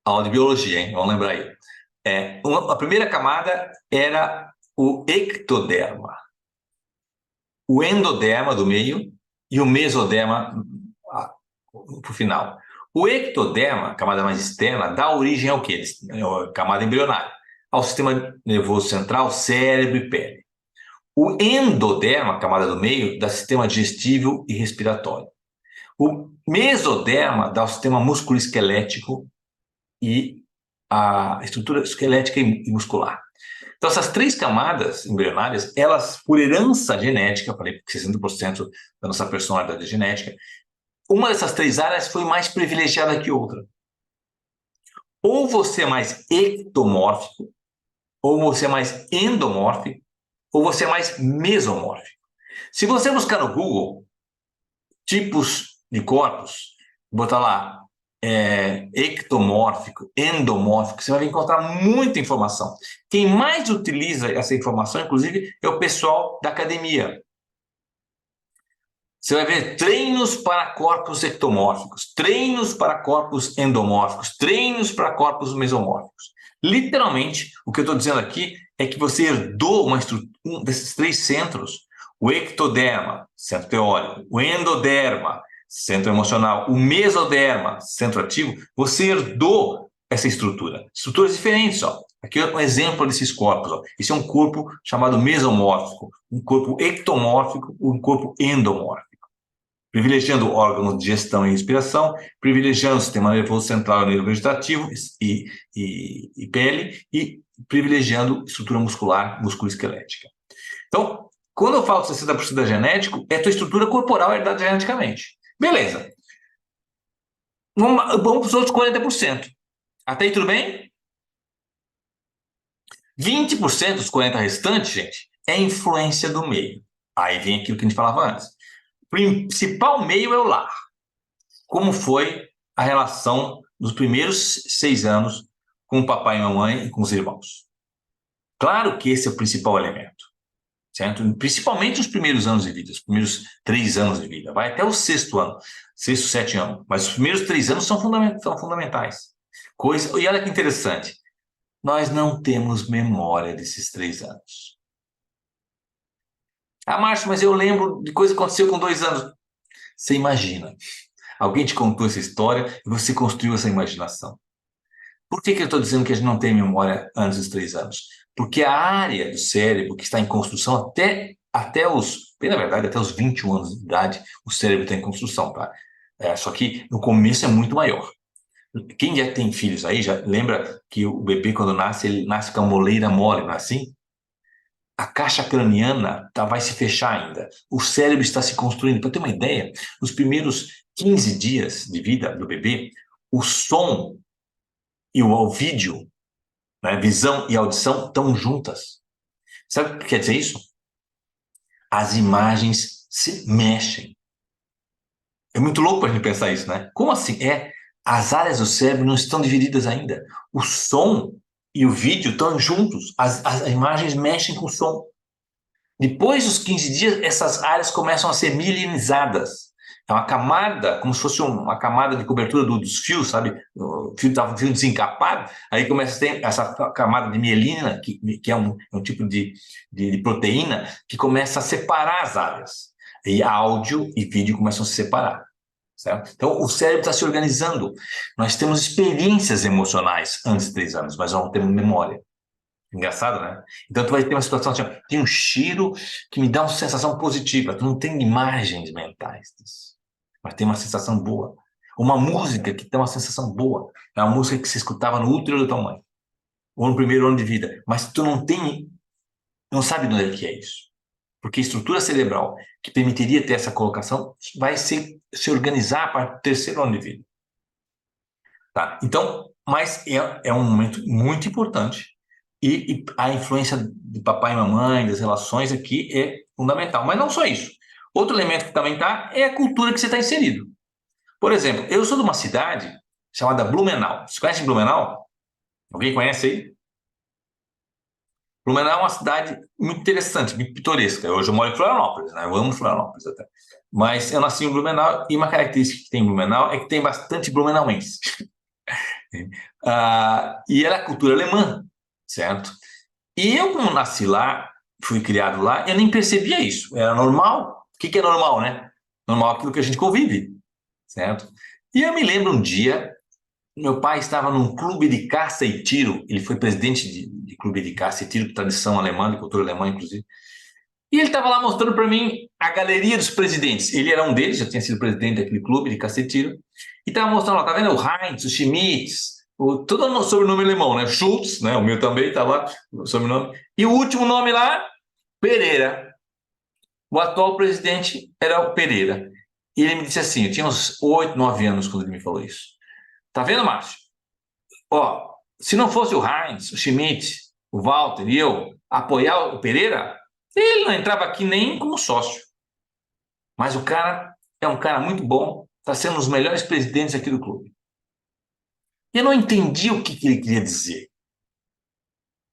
Aula de biologia, hein? Vamos lembrar aí. A primeira camada era o ectoderma, o endoderma do meio e o mesoderma para o final. O ectoderma, a camada mais externa, dá origem ao quê? A camada embrionária. Ao sistema nervoso central, cérebro e pele. O endoderma, a camada do meio, dá sistema digestivo e respiratório. O mesoderma dá o sistema musculoesquelético e a estrutura esquelética e muscular. Então, essas 3 camadas embrionárias, elas, por herança genética, falei que 60% da nossa personalidade é genética, uma dessas 3 áreas foi mais privilegiada que outra. Ou você é mais ectomórfico, ou você é mais endomórfico, ou você é mais mesomórfico. Se você buscar no Google tipos de corpos, botar lá ectomórfico, endomórfico, você vai encontrar muita informação. Quem mais utiliza essa informação, inclusive, é o pessoal da academia. Você vai ver treinos para corpos ectomórficos, treinos para corpos endomórficos, treinos para corpos mesomórficos. Literalmente, o que eu estou dizendo aqui é que você herdou um desses 3 centros: o ectoderma, centro teórico, o endoderma, centro emocional, o mesoderma, centro ativo. Você herdou essa estrutura. Estruturas diferentes, ó. Aqui é um exemplo desses corpos, ó. Esse é um corpo chamado mesomórfico, um corpo ectomórfico, um corpo endomórfico. Privilegiando órgãos de digestão e respiração, privilegiando o sistema nervoso central e neurovegetativo e pele, e privilegiando estrutura muscular, musculoesquelética. Então, quando eu falo 60% da genético, é a tua estrutura corporal herdada geneticamente. Beleza. Vamos para os outros 40%. Até aí tudo bem? 20% dos 40% restantes, gente, é influência do meio. Aí vem aquilo que a gente falava antes. O principal meio é o lar. Como foi a relação dos primeiros 6 anos com o papai e mamãe e com os irmãos? Claro que esse é o principal elemento, certo? Principalmente os primeiros anos de vida, os primeiros 3 anos de vida. Vai até o 6º ano, 6º, 7º ano. Mas os primeiros 3 anos são fundamentais. E olha que interessante. Nós não temos memória desses 3 anos. Ah, Márcio, mas eu lembro de coisa que aconteceu com 2 anos. Você imagina. Alguém te contou essa história e você construiu essa imaginação. Por que eu estou dizendo que a gente não tem memória antes dos 3 anos? Porque a área do cérebro que está em construção até os 21 anos de idade, o cérebro está em construção, tá? Só que no começo é muito maior. Quem já tem filhos aí, já lembra que o bebê, quando nasce, ele nasce com a moleira mole, não é assim? A caixa craniana vai se fechar ainda. O cérebro está se construindo. Para ter uma ideia, nos primeiros 15 dias de vida do bebê, o som e o vídeo, né, visão e audição estão juntas. Sabe o que quer dizer isso? As imagens se mexem. É muito louco para a gente pensar isso, né? Como assim? As áreas do cérebro não estão divididas ainda. O som e o vídeo estão juntos. As imagens mexem com o som. Depois dos 15 dias, essas áreas começam a ser mielinizadas. É uma camada, como se fosse uma camada de cobertura dos fios, sabe? O fio estava desencapado, aí começa a ter essa camada de mielina, que é um tipo de proteína, que começa a separar as áreas. E áudio e vídeo começam a se separar. Certo? Então, o cérebro está se organizando. Nós temos experiências emocionais antes de 3 anos, mas não temos memória. Engraçado, né? Então, tu vai ter uma situação assim, tem um cheiro que me dá uma sensação positiva. Tu não tem imagens mentais disso, mas tem uma sensação boa. Uma música que tem uma sensação boa. É uma música que você escutava no útero da tua mãe, ou no primeiro ano de vida. Mas tu não sabe de onde é que é isso. Porque a estrutura cerebral que permitiria ter essa colocação vai se organizar para o 3º ano de vida. Tá? Então, mas é um momento muito importante e a influência de papai e mamãe, das relações aqui é fundamental. Mas não só isso. Outro elemento que também está é a cultura que você está inserido. Por exemplo, eu sou de uma cidade chamada Blumenau. Você conhece Blumenau? Alguém conhece aí? Blumenau é uma cidade muito interessante, muito pitoresca. Hoje eu moro em Florianópolis, né? Eu amo Florianópolis até. Mas eu nasci em Blumenau e uma característica que tem em Blumenau é que tem bastante blumenauense. E ela é cultura alemã, certo? E eu, como nasci lá, fui criado lá, eu nem percebia isso. Era normal. O que é normal, né? Normal é aquilo que a gente convive, certo? E eu me lembro um dia, meu pai estava num clube de caça e tiro. Ele foi presidente de clube de caça e tiro, de tradição alemã, de cultura alemã, inclusive. E ele estava lá mostrando para mim a galeria dos presidentes. Ele era um deles, já tinha sido presidente daquele clube de caça e tiro. E estava mostrando lá, tá vendo? O Heinz, o Schmitz, todo o sobrenome alemão, né? Schultz, né? O meu também estava lá, o sobrenome. E o último nome lá, Pereira. O atual presidente era o Pereira. E ele me disse assim, eu tinha uns 8, 9 anos quando ele me falou isso. Tá vendo, Márcio? Ó, se não fosse o Heinz, o Schmidt, o Walter e eu apoiar o Pereira, ele não entrava aqui nem como sócio. Mas o cara é um cara muito bom, está sendo um dos melhores presidentes aqui do clube. Eu não entendi o que ele queria dizer.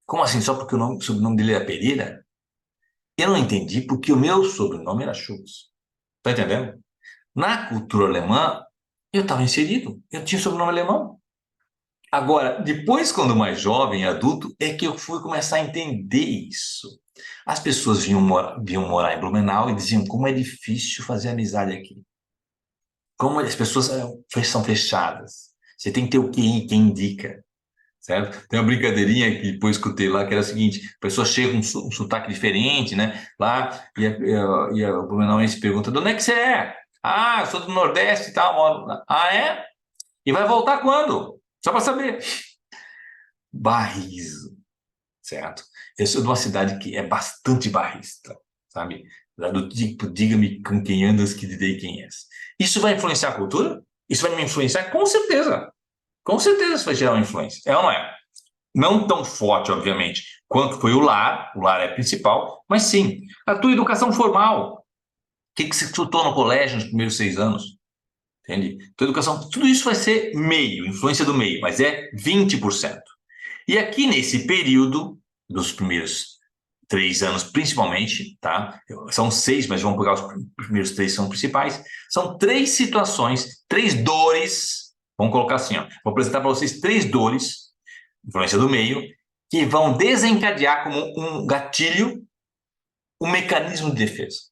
Como assim? Só porque o sobrenome dele era Pereira? Eu não entendi porque o meu sobrenome era Schultz. Tá entendendo? Na cultura alemã, eu estava inserido. Eu tinha sobrenome alemão. Agora, depois, quando mais jovem, adulto, é que eu fui começar a entender isso. As pessoas vinham morar em Blumenau e diziam como é difícil fazer amizade aqui. Como as pessoas são fechadas. Você tem que ter o QI, quem indica, certo? Tem uma brincadeirinha que depois escutei lá, que era o seguinte, a pessoa chega com um sotaque diferente, né? Lá, e a Blumenauense pergunta, de onde é que você é? Ah, eu sou do Nordeste e tal. Moro... Ah, é? E vai voltar quando? Só para saber. Barriso, certo? Eu sou de uma cidade que é bastante barrista, sabe? Do tipo, diga-me com quem andas que direi quem és. Isso vai influenciar a cultura? Isso vai me influenciar? Com certeza. Com certeza isso vai gerar uma influência. É ou não é? Não tão forte, obviamente, quanto foi o lar é principal, mas sim, a tua educação formal. O que você estudou no colégio nos primeiros 6 anos? Entende? Tua educação, tudo isso vai ser meio, influência do meio, mas é 20%. E aqui nesse período, dos primeiros 3 anos principalmente, tá? São 6, mas vamos pegar os primeiros 3 são principais. São 3 situações, 3 dores, vamos colocar assim, ó. Vou apresentar para vocês 3 dores, influência do meio, que vão desencadear como um gatilho um mecanismo de defesa.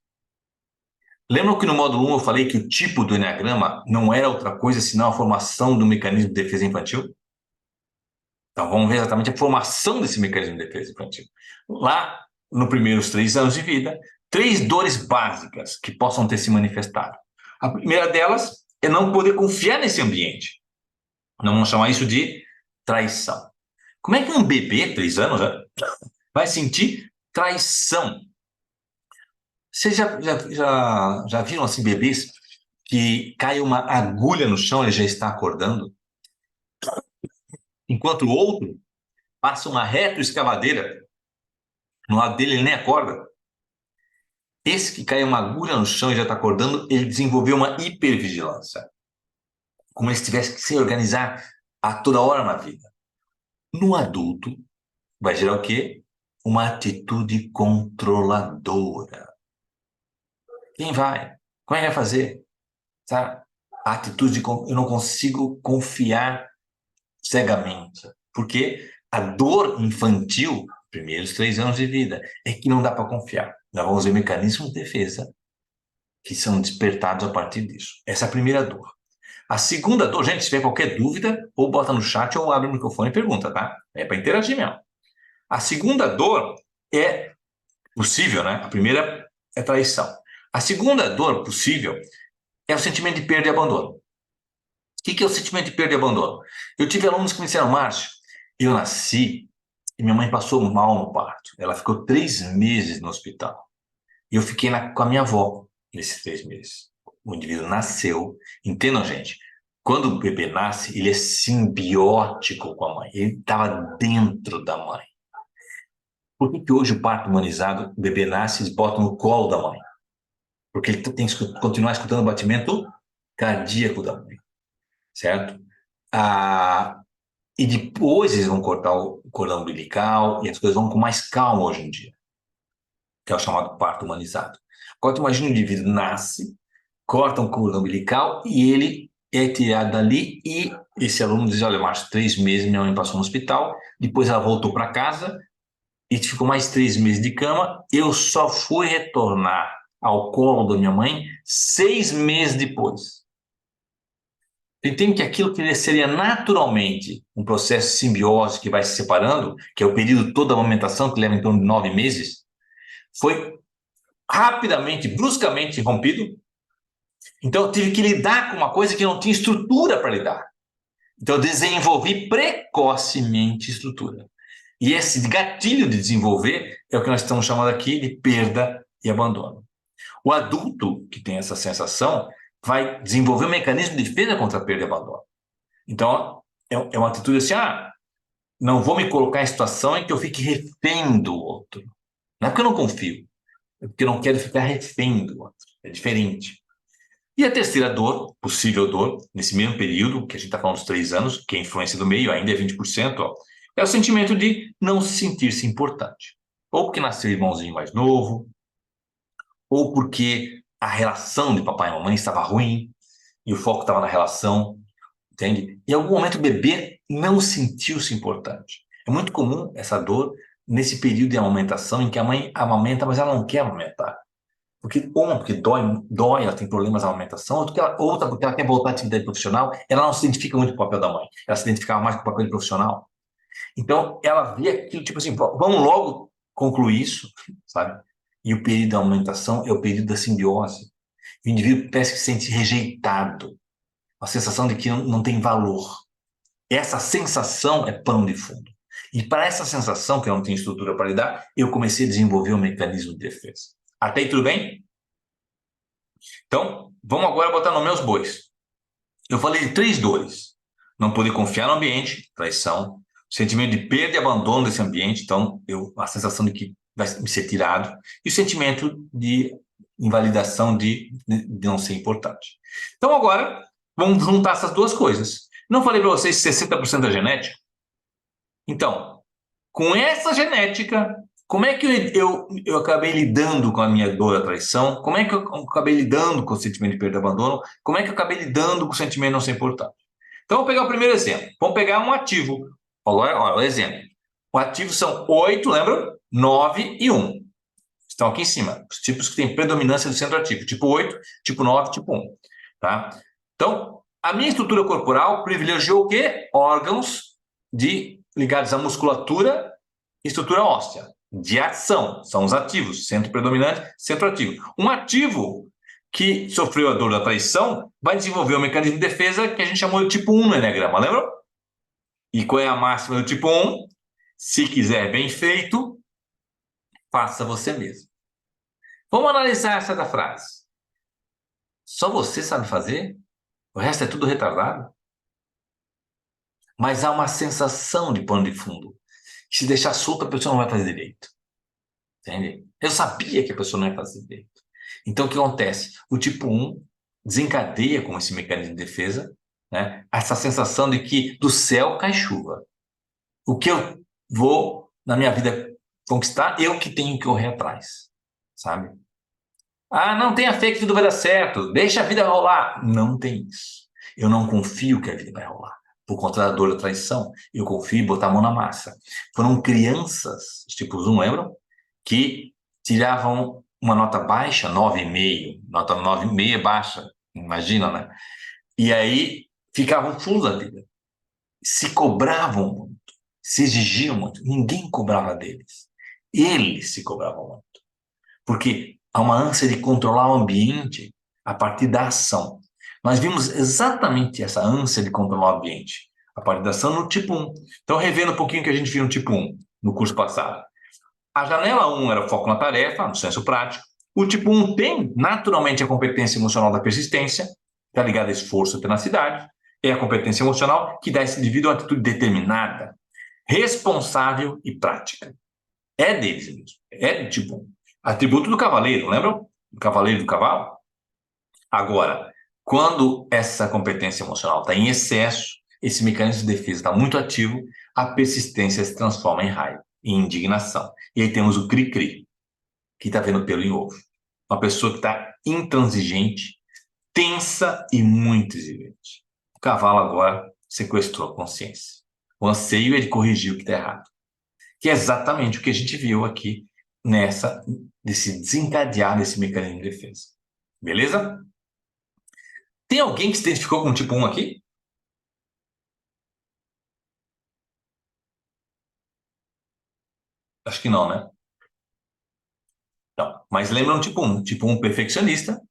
Lembram que no módulo 1 eu falei que o tipo do Eneagrama não era outra coisa senão a formação do mecanismo de defesa infantil? Então vamos ver exatamente a formação desse mecanismo de defesa infantil. Lá, nos primeiros 3 anos de vida, 3 dores básicas que possam ter se manifestado. A primeira delas é não poder confiar nesse ambiente. Nós vamos chamar isso de traição. Como é que um bebê, 3 anos, vai sentir traição? Vocês já viram assim bebês que cai uma agulha no chão e ele já está acordando? Enquanto o outro passa uma retroescavadeira no lado dele, ele nem acorda. Esse que cai uma agulha no chão e já está acordando, ele desenvolveu uma hipervigilância. Como se tivesse que se organizar a toda hora na vida. No adulto, vai gerar o quê? Uma atitude controladora. Quem vai? Como é que vai fazer? Sabe? A atitude de eu não consigo confiar cegamente. Porque a dor infantil, primeiros 3 anos de vida, é que não dá para confiar. Nós vamos ver mecanismos de defesa que são despertados a partir disso. Essa é a primeira dor. A segunda dor, gente, se tiver qualquer dúvida, ou bota no chat ou abre o microfone e pergunta, tá? É para interagir mesmo. A segunda dor é possível, né? A primeira é traição. A segunda dor possível é o sentimento de perda e abandono. O que é o sentimento de perda e abandono? Eu tive alunos que me disseram, Márcio, eu nasci e minha mãe passou mal no parto. Ela ficou 3 meses no hospital. E eu fiquei com a minha avó nesses 3 meses. O indivíduo nasceu. Entendam, gente, quando o bebê nasce, ele é simbiótico com a mãe. Ele estava dentro da mãe. Por que hoje o parto humanizado, o bebê nasce e bota no colo da mãe? Porque ele tem que continuar escutando o batimento cardíaco da mãe. Certo? E depois eles vão cortar o cordão umbilical e as coisas vão com mais calma hoje em dia, que é o chamado parto humanizado. Agora, tu imagina o indivíduo nasce, corta um cordão umbilical e ele é tirado dali e esse aluno diz, olha, Márcio, 3 meses minha mãe passou no hospital, depois ela voltou para casa e ficou mais 3 meses de cama, eu só fui retornar ao colo da minha mãe 6 meses depois. Entende que aquilo que seria naturalmente um processo de simbiose que vai se separando, que é o período todo da amamentação, que leva em torno de 9 meses, foi rapidamente, bruscamente rompido. Então, eu tive que lidar com uma coisa que não tinha estrutura para lidar. Então, eu desenvolvi precocemente estrutura. E esse gatilho de desenvolver é o que nós estamos chamando aqui de perda e abandono. O adulto que tem essa sensação vai desenvolver um mecanismo de defesa contra a perda e abandono. Então, é uma atitude assim, não vou me colocar em situação em que eu fique refém do outro. Não é porque eu não confio, é porque eu não quero ficar refém do outro. É diferente. E a terceira dor, possível dor, nesse mesmo período, que a gente está falando dos 3 anos, que a influência do meio ainda é 20%, é o sentimento de não se sentir-se importante. Ou porque nasceu irmãozinho mais novo, ou porque a relação de papai e mamãe estava ruim, e o foco estava na relação, entende? Em algum momento o bebê não sentiu-se importante. É muito comum essa dor nesse período de amamentação em que a mãe amamenta, mas ela não quer amamentar. Uma, porque dói, ela tem problemas na amamentação, outra porque ela quer voltar à atividade profissional, ela não se identifica muito com o papel da mãe, ela se identificava mais com o papel de profissional. Então, ela vê aquilo, tipo assim, vamos logo concluir isso, sabe? E o período da amamentação é o período da simbiose. O indivíduo parece que se sente rejeitado, a sensação de que não tem valor. Essa sensação é pano de fundo. E para essa sensação, que eu não tenho estrutura para lidar, eu comecei a desenvolver um mecanismo de defesa. Até aí tudo bem? Então, vamos agora botar no meus bois. Eu falei de 3 dores. Não poder confiar no ambiente, traição. O sentimento de perda e abandono desse ambiente, então, a sensação de que vai me ser tirado. E o sentimento de invalidação de não ser importante. Então, agora, vamos juntar essas 2 coisas. Não falei para vocês 60% da genética? Então, com essa genética, como é que eu acabei lidando com a minha dor da traição? Como é que eu acabei lidando com o sentimento de perda e abandono? Como é que eu acabei lidando com o sentimento de não ser importante? Então, vou pegar o primeiro exemplo. Vamos pegar um ativo. Olha o exemplo. O ativo são 8, lembra? 9 e 1. Estão aqui em cima. Os tipos que têm predominância do centro ativo. Tipo 8, tipo 9, tipo 1. Tá? Então, a minha estrutura corporal privilegiou o quê? Órgãos ligados à musculatura e estrutura óssea. De ação. São os ativos. Centro predominante, centro ativo. Um ativo que sofreu a dor da traição vai desenvolver um mecanismo de defesa que a gente chamou de tipo 1 no Eneagrama, lembra? E qual é a máxima do tipo 1? Se quiser bem feito, faça você mesmo. Vamos analisar essa da frase. Só você sabe fazer? O resto é tudo retardado? Mas há uma sensação de pano de fundo. Se deixar solto, a pessoa não vai fazer direito. Entende? Eu sabia que a pessoa não ia fazer direito. Então, o que acontece? O tipo 1 desencadeia com esse mecanismo de defesa, né, essa sensação de que do céu cai chuva. O que eu vou, na minha vida, conquistar, eu que tenho que correr atrás. Sabe? Ah, não tenha fé que tudo vai dar certo. Deixa a vida rolar. Não tem isso. Eu não confio que a vida vai rolar. Por conta da dor da traição, eu confio em botar a mão na massa. Foram crianças, os tipos 1, lembram? Que tiravam uma nota baixa, 9,5. Nota 9,5 é baixa, imagina, né? E aí ficavam fulos da vida. Se cobravam muito, se exigiam muito. Ninguém cobrava deles. Eles se cobravam muito. Porque há uma ânsia de controlar o ambiente a partir da ação. Nós vimos exatamente essa ânsia de controlar o ambiente a partir da ação no tipo 1. Então, revendo um pouquinho o que a gente viu no tipo 1, no curso passado. A janela 1 era foco na tarefa, no senso prático. O tipo 1 tem, naturalmente, a competência emocional da persistência, está ligada a esforço e tenacidade. É a competência emocional que dá a esse indivíduo uma atitude determinada, responsável e prática. É deles mesmo. É do tipo 1. Atributo do cavaleiro, lembram? Do cavaleiro e do cavalo? Agora, quando essa competência emocional está em excesso, esse mecanismo de defesa está muito ativo, a persistência se transforma em raiva, em indignação. E aí temos o cri-cri, que está vendo pelo em ovo. Uma pessoa que está intransigente, tensa e muito exigente. O cavalo agora sequestrou a consciência. O anseio é de corrigir o que está errado. Que é exatamente o que a gente viu aqui desse desencadear desse mecanismo de defesa. Beleza? Tem alguém que se identificou com o tipo 1 aqui? Acho que não, né? Não. Mas lembra um tipo 1. Tipo 1 perfeccionista.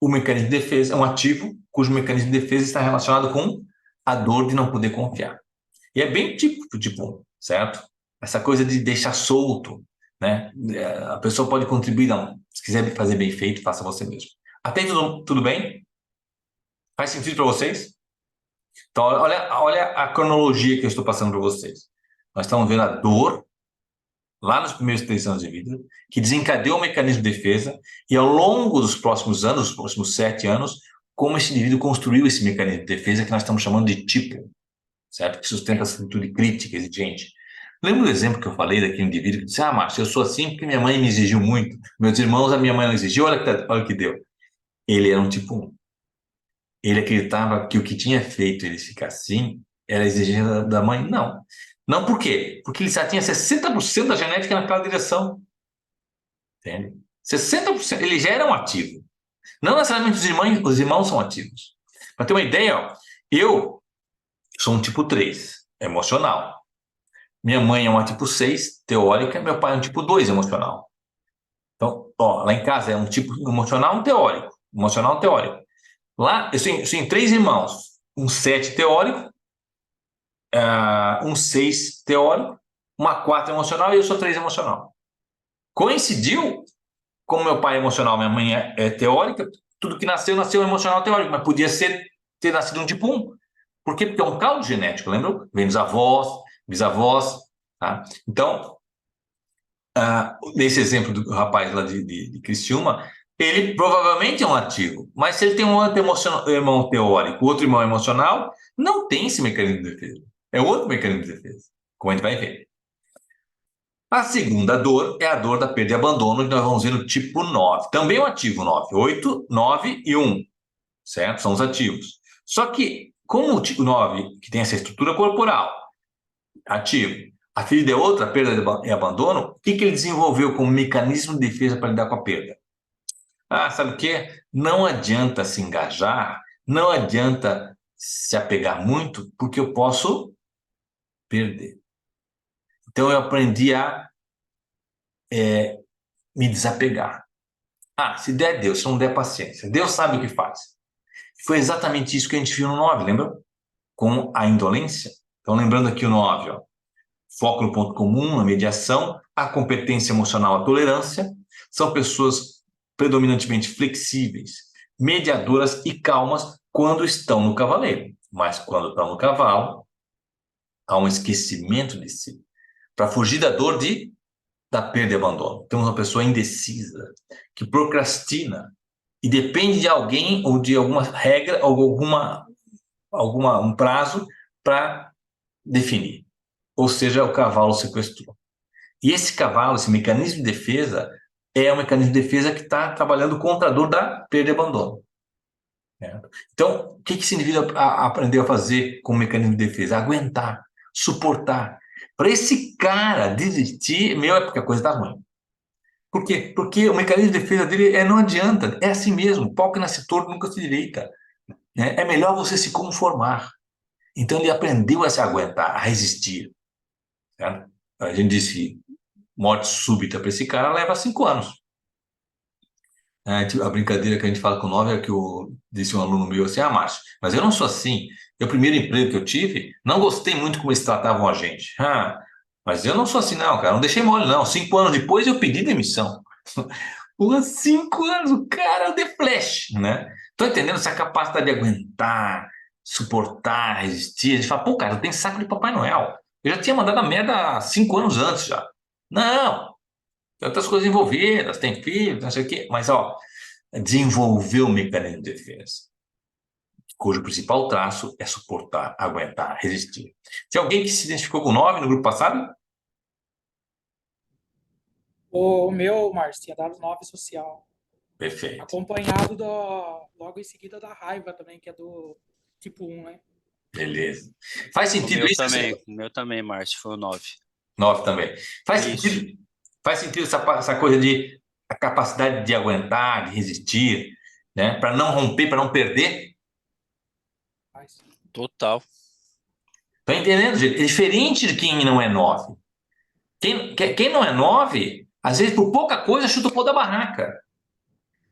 O mecanismo de defesa é um ativo cujo mecanismo de defesa está relacionado com a dor de não poder confiar. E é bem típico do tipo 1, certo? Essa coisa de deixar solto, né? A pessoa pode contribuir, não. Se quiser fazer bem feito, faça você mesmo. Até aí tudo bem? Faz sentido para vocês? Então, olha a cronologia que eu estou passando para vocês. Nós estamos vendo a dor, lá nos primeiros 3 anos de vida, que desencadeou o mecanismo de defesa, e ao longo dos próximos anos, os próximos 7 anos, como esse indivíduo construiu esse mecanismo de defesa que nós estamos chamando de tipo, certo? Que sustenta essa atitude crítica, exigente. Lembra do exemplo que eu falei daquele indivíduo que disse, Márcio, eu sou assim porque minha mãe me exigiu muito, meus irmãos, a minha mãe não exigiu, olha o que deu. Ele era um tipo 1. ele acreditava que o que tinha feito ele ficar assim era a exigência da mãe. Não. Não por quê? Porque ele já tinha 60% da genética naquela direção. Entende? 60%. Ele já era um ativo. Não necessariamente os irmãos são ativos. Para ter uma ideia, ó, eu sou um tipo 3, emocional. Minha mãe é uma tipo 6, teórica. Meu pai é um tipo 2, emocional. Então, ó, lá em casa é um tipo emocional, um teórico. Emocional, teórico. Lá, eu tenho 3 irmãos. Um 7 teórico, um 6 teórico, uma 4 emocional e eu sou 3 emocional. Coincidiu, como meu pai é emocional, minha mãe é teórica, tudo que nasceu emocional teórico, mas podia ter nascido um tipo 1. Por quê? Porque é um caldo genético, lembra? Vem dos avós, bisavós. Tá? Então, nesse exemplo do rapaz lá de Criciúma, ele provavelmente é um ativo, mas se ele tem um outro irmão teórico, outro irmão emocional, não tem esse mecanismo de defesa. É outro mecanismo de defesa, como a gente vai ver. A segunda dor é a dor da perda e abandono, que nós vamos ver no tipo 9. Também é um ativo 9. 8, 9 e 1. Certo? São os ativos. Só que, como o tipo 9, que tem essa estrutura corporal, ativo, a ferida é outra, perda e abandono, o que ele desenvolveu como mecanismo de defesa para lidar com a perda? Sabe o quê? Não adianta se engajar, não adianta se apegar muito, porque eu posso perder. Então, eu aprendi a me desapegar. Se der, Deus. Se não der, paciência. Deus sabe o que faz. Foi exatamente isso que a gente viu no 9, lembra? Com a indolência. Então, lembrando aqui o 9, ó. Foco no ponto comum, a mediação, a competência emocional, a tolerância. São pessoas predominantemente flexíveis, mediadoras e calmas quando estão no cavaleiro. Mas quando estão no cavalo, há um esquecimento de si. Para fugir da dor da perda e abandono. Temos uma pessoa indecisa, que procrastina e depende de alguém ou de alguma regra ou um prazo para definir. Ou seja, o cavalo sequestrou. E esse cavalo, esse mecanismo de defesa, é um mecanismo de defesa que está trabalhando contra a dor da perda e abandono. Então, o que esse indivíduo aprendeu a fazer com o mecanismo de defesa? Aguentar, suportar. Para esse cara desistir, é porque a coisa está ruim. Por quê? Porque o mecanismo de defesa dele não adianta, é assim mesmo, pau que nasce torto nunca se direita. É melhor você se conformar. Então ele aprendeu a se aguentar, a resistir. Certo? A gente disse que morte súbita para esse cara leva 5 anos. A brincadeira que a gente fala com o 9 é que disse um aluno meu assim, Márcio, mas eu não sou assim. O primeiro emprego que eu tive, não gostei muito como eles tratavam a gente. Mas eu não sou assim não, cara, não deixei mole não. 5 anos depois eu pedi demissão. 5 anos, o cara é o The Flash, né? Tô entendendo essa capacidade de aguentar, suportar, resistir. A gente fala, pô, cara, eu tenho saco de Papai Noel. Eu já tinha mandado a merda 5 anos antes já. Não, tem outras coisas envolvidas, tem filho, não sei o quê. Mas, desenvolver o mecanismo de defesa, cujo principal traço é suportar, aguentar, resistir. Tem alguém que se identificou com 9 no grupo passado? O meu, Márcio, tinha dado 9 social. Perfeito. Acompanhado logo em seguida da raiva também, que é do tipo 1, né? Beleza. Faz sentido isso? O meu também, Márcio, foi o 9. 9 também. Faz sentido essa coisa de a capacidade de aguentar, de resistir, né? Para não romper, para não perder. Total. Tá entendendo, gente? É diferente de quem não é 9. Quem não é 9, às vezes por pouca coisa chuta o pau da barraca.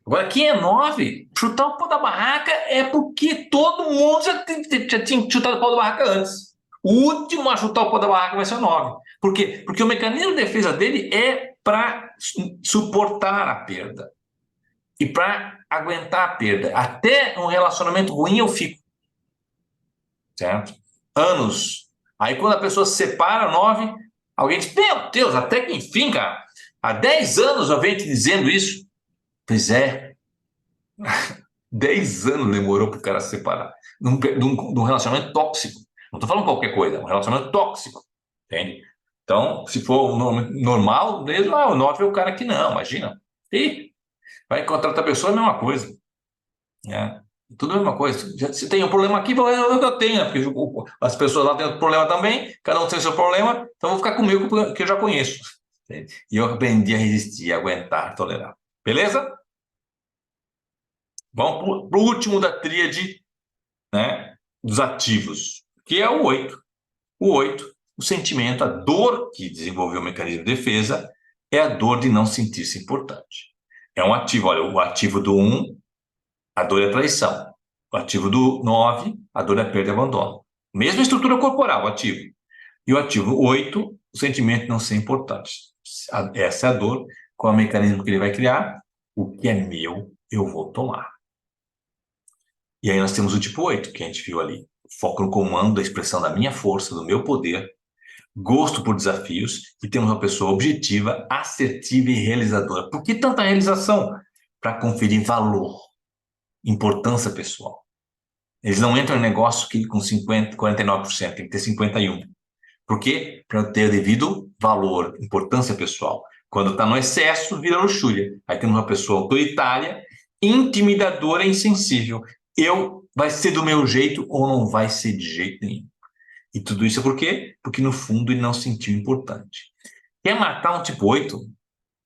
Agora, quem é 9, chutar o pau da barraca é porque todo mundo já tinha chutado o pau da barraca antes. O último a chutar o pau da barraca vai ser o 9. Por quê? Porque o mecanismo de defesa dele é para suportar a perda. E para aguentar a perda. Até um relacionamento ruim eu fico. Certo? Anos. Aí quando a pessoa se separa, 9, alguém diz, meu Deus, até que enfim, cara. Há 10 anos eu venho te dizendo isso. Pois é. 10 anos demorou para o cara se separar. De um relacionamento tóxico. Não estou falando qualquer coisa, é um relacionamento tóxico. Entende? Então, se for normal, mesmo, o 9 é o cara que não, imagina. E vai encontrar outra pessoa, é a mesma coisa. Né? Tudo a mesma coisa. Se tem um problema aqui, vou resolver o que eu tenho, né? Porque as pessoas lá têm outro problema também, cada um tem o seu problema, então eu vou ficar comigo que eu já conheço. Entende? E eu aprendi a resistir, a aguentar, tolerar. Beleza? Vamos para o último da tríade, né, dos ativos, que é o 8. O 8, o sentimento, a dor que desenvolveu o mecanismo de defesa, é a dor de não sentir-se importante. É um ativo, olha, o ativo do 1, a dor é a traição. O ativo do 9, a dor é a perda e abandono. Mesma estrutura corporal, o ativo. E o ativo 8, o sentimento de não ser importante. Essa é a dor. Qual é o mecanismo que ele vai criar? O que é meu, eu vou tomar. E aí nós temos o tipo 8, que a gente viu ali. Foco no comando, da expressão da minha força, do meu poder, gosto por desafios, e temos uma pessoa objetiva, assertiva e realizadora. Por que tanta realização? Para conferir valor, importância pessoal. Eles não entram em negócio que com 49%, tem que ter 51%. Por quê? Para ter o devido valor, importância pessoal. Quando está no excesso, vira luxúria. Aí temos uma pessoa autoritária, intimidadora e insensível. Vai ser do meu jeito ou não vai ser de jeito nenhum. E tudo isso é por quê? Porque no fundo ele não se sentiu importante. Quer matar um tipo 8?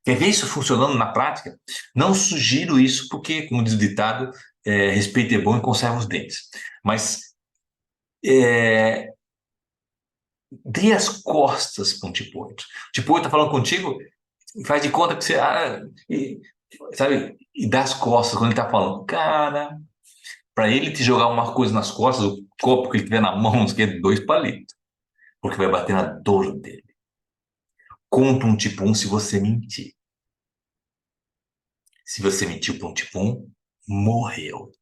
Quer ver isso funcionando na prática? Não sugiro isso porque, como diz o ditado, respeito é bom e conserva os dentes. Mas dê as costas para um tipo 8. O tipo 8 está falando contigo, faz de conta que você... sabe? E dá as costas quando ele está falando. Cara, para ele te jogar uma coisa nas costas, o copo que ele tiver na mão, que é 2 palitos. Porque vai bater na dor dele. Conta um tipo 1 se você mentir. Se você mentiu para um tipo 1, morreu.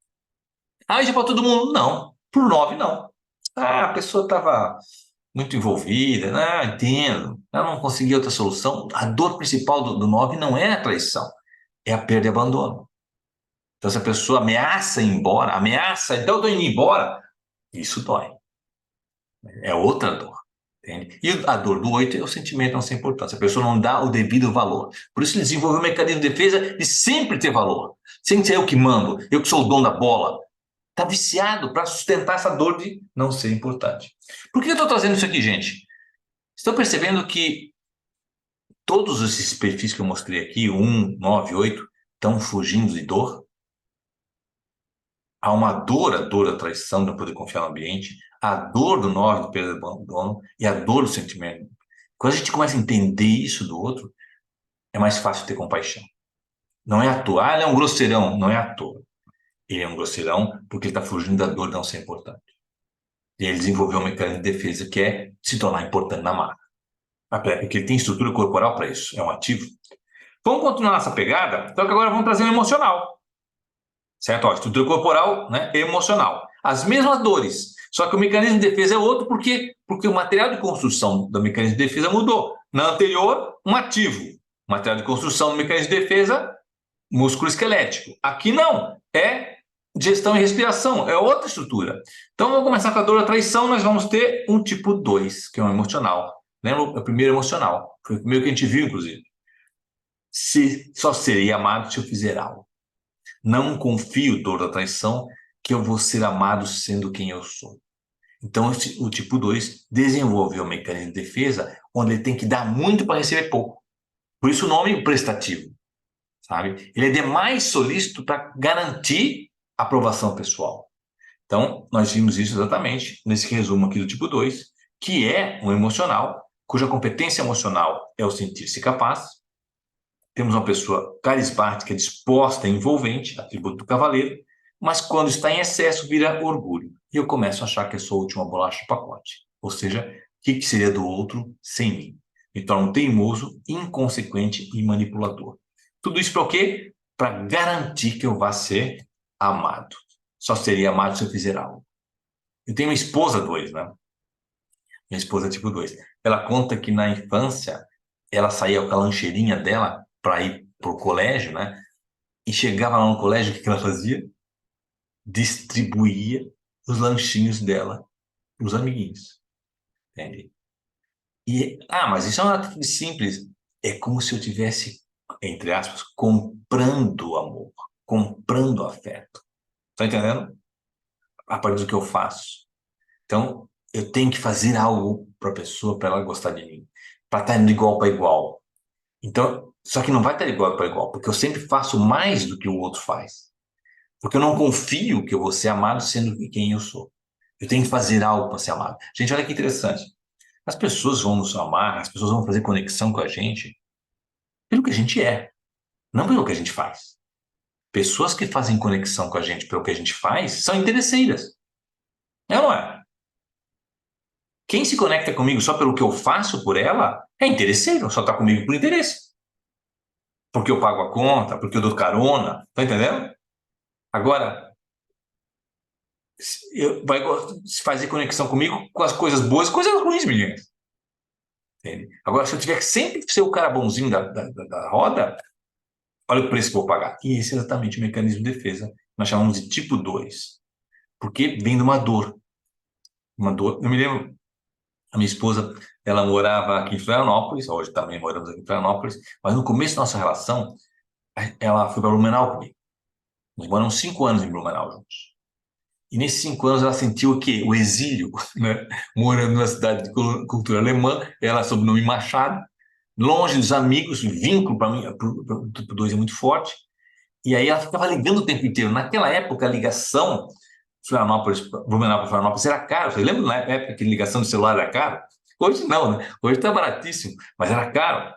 Isso é para todo mundo? Não. Por 9, não. A pessoa estava muito envolvida, entendo. Ela não conseguia outra solução. A dor principal do 9 não é a traição, é a perda e abandono. Então, se a pessoa ameaça ir embora, então eu estou indo embora, isso dói. É outra dor. Entende? E a dor do 8 é o sentimento de não ser importante. A pessoa não dá o devido valor. Por isso ele desenvolveu um mecanismo de defesa de sempre ter valor. Sempre ser eu que mando, eu que sou o dono da bola. Está viciado para sustentar essa dor de não ser importante. Por que eu estou trazendo isso aqui, gente? Estão percebendo que todos esses perfis que eu mostrei aqui, 1, 9, 8, estão fugindo de dor? Há uma dor, a dor da traição, de não poder confiar no ambiente, a dor do 9, do perda do abandono, e a dor do sentimento. Quando a gente começa a entender isso do outro, é mais fácil ter compaixão. Não é à toa. Ele é um grosseirão. Não é à toa. Ele é um grosseirão porque ele está fugindo da dor de não ser importante. E ele desenvolveu um mecanismo de defesa que é se tornar importante na marca. Porque ele tem estrutura corporal para isso. É um ativo. Vamos continuar nessa pegada, só que agora vamos trazer um emocional. Certo? Estrutura corporal, né? Emocional. As mesmas dores. Só que o mecanismo de defesa é outro porque o material de construção do mecanismo de defesa mudou. Na anterior, um ativo. Material de construção do mecanismo de defesa, músculo esquelético. Aqui não. É gestão e respiração. É outra estrutura. Então, vamos começar com a dor da traição. Nós vamos ter um tipo 2, que é um emocional. Lembra? É o primeiro emocional. Foi o primeiro que a gente viu, inclusive. Só serei amado se eu fizer algo. Não confio, dor da traição, que eu vou ser amado sendo quem eu sou. Então, o tipo 2 desenvolveu um mecanismo de defesa onde ele tem que dar muito para receber pouco. Por isso o nome prestativo. Sabe? Ele é demais solícito para garantir aprovação pessoal. Então, nós vimos isso exatamente nesse resumo aqui do tipo 2, que é um emocional, cuja competência emocional é o sentir-se capaz. Temos uma pessoa carismática, disposta e envolvente, atributo do cavaleiro, mas quando está em excesso vira orgulho. E eu começo a achar que eu sou a última bolacha do pacote. Ou seja, o que seria do outro sem mim? Me torno teimoso, inconsequente e manipulador. Tudo isso para o quê? Para garantir que eu vá ser amado. Só seria amado se eu fizer algo. Eu tenho uma esposa 2, né? Minha esposa tipo 2. Ela conta que na infância ela saía com a lancheirinha dela para ir para o colégio, né? E chegava lá no colégio, o que ela fazia? Distribuía os lanchinhos dela para os amiguinhos. Entende? Mas isso é uma atitude simples. É como se eu tivesse, entre aspas, comprando amor, comprando afeto. Tá entendendo? A partir do que eu faço. Então, eu tenho que fazer algo para a pessoa, para ela gostar de mim. Para estar indo igual para igual. Então, só que não vai estar igual para igual, porque eu sempre faço mais do que o outro faz. Porque eu não confio que eu vou ser amado sendo quem eu sou. Eu tenho que fazer algo para ser amado. Gente, olha que interessante. As pessoas vão nos amar, as pessoas vão fazer conexão com a gente pelo que a gente é, não pelo que a gente faz. Pessoas que fazem conexão com a gente pelo que a gente faz são interesseiras. É ou não é? Quem se conecta comigo só pelo que eu faço por ela é interesseiro, só está comigo por interesse. Porque eu pago a conta, porque eu dou carona, tá entendendo? Agora, vai fazer conexão comigo com as coisas boas e coisas ruins, meninas. Entende? Agora, se eu tiver que sempre ser o cara bonzinho da roda, olha o preço que eu vou pagar. E esse é exatamente o mecanismo de defesa. Nós chamamos de tipo 2. Porque vem de uma dor. Uma dor. Eu me lembro, a minha esposa, ela morava aqui em Florianópolis, hoje também moramos aqui em Florianópolis, mas no começo da nossa relação, ela foi para Blumenau comigo. Nós moramos 5 anos em Blumenau juntos. E nesses 5 anos ela sentiu o quê? O exílio, né? Morando numa cidade de cultura alemã, ela sob o nome Machado, longe dos amigos, o vínculo para mim, para o tipo 2 é muito forte. E aí ela ficava ligando o tempo inteiro. Naquela época, a ligação Blumenau para Florianópolis era caro. Você lembra na época que ligação de celular era caro? Hoje não, né? Hoje está baratíssimo, mas era caro.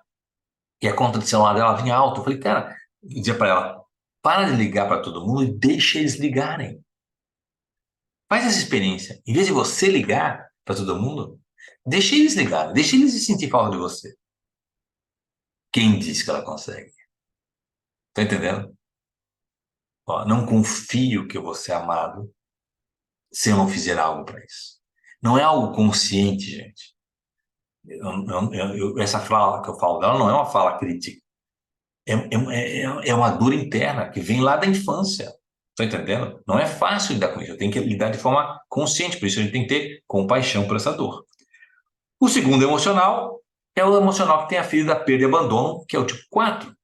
E a conta de celular dela vinha alta. Eu falei, cara, eu dizia para ela, para de ligar para todo mundo e deixa eles ligarem. Faz essa experiência. Em vez de você ligar para todo mundo, deixa eles ligarem, deixa eles sentir falta de você. Quem disse que ela consegue? Tá entendendo? Ó, não confio que eu vou ser amado se eu não fizer algo para isso. Não é algo consciente, gente. Essa fala que eu falo dela não é uma fala crítica. É uma dor interna que vem lá da infância. Está entendendo? Não é fácil lidar com isso. Eu tenho que lidar de forma consciente. Por isso a gente tem que ter compaixão por essa dor. O segundo emocional é o emocional que tem a filha da perda e abandono, que é o tipo 4.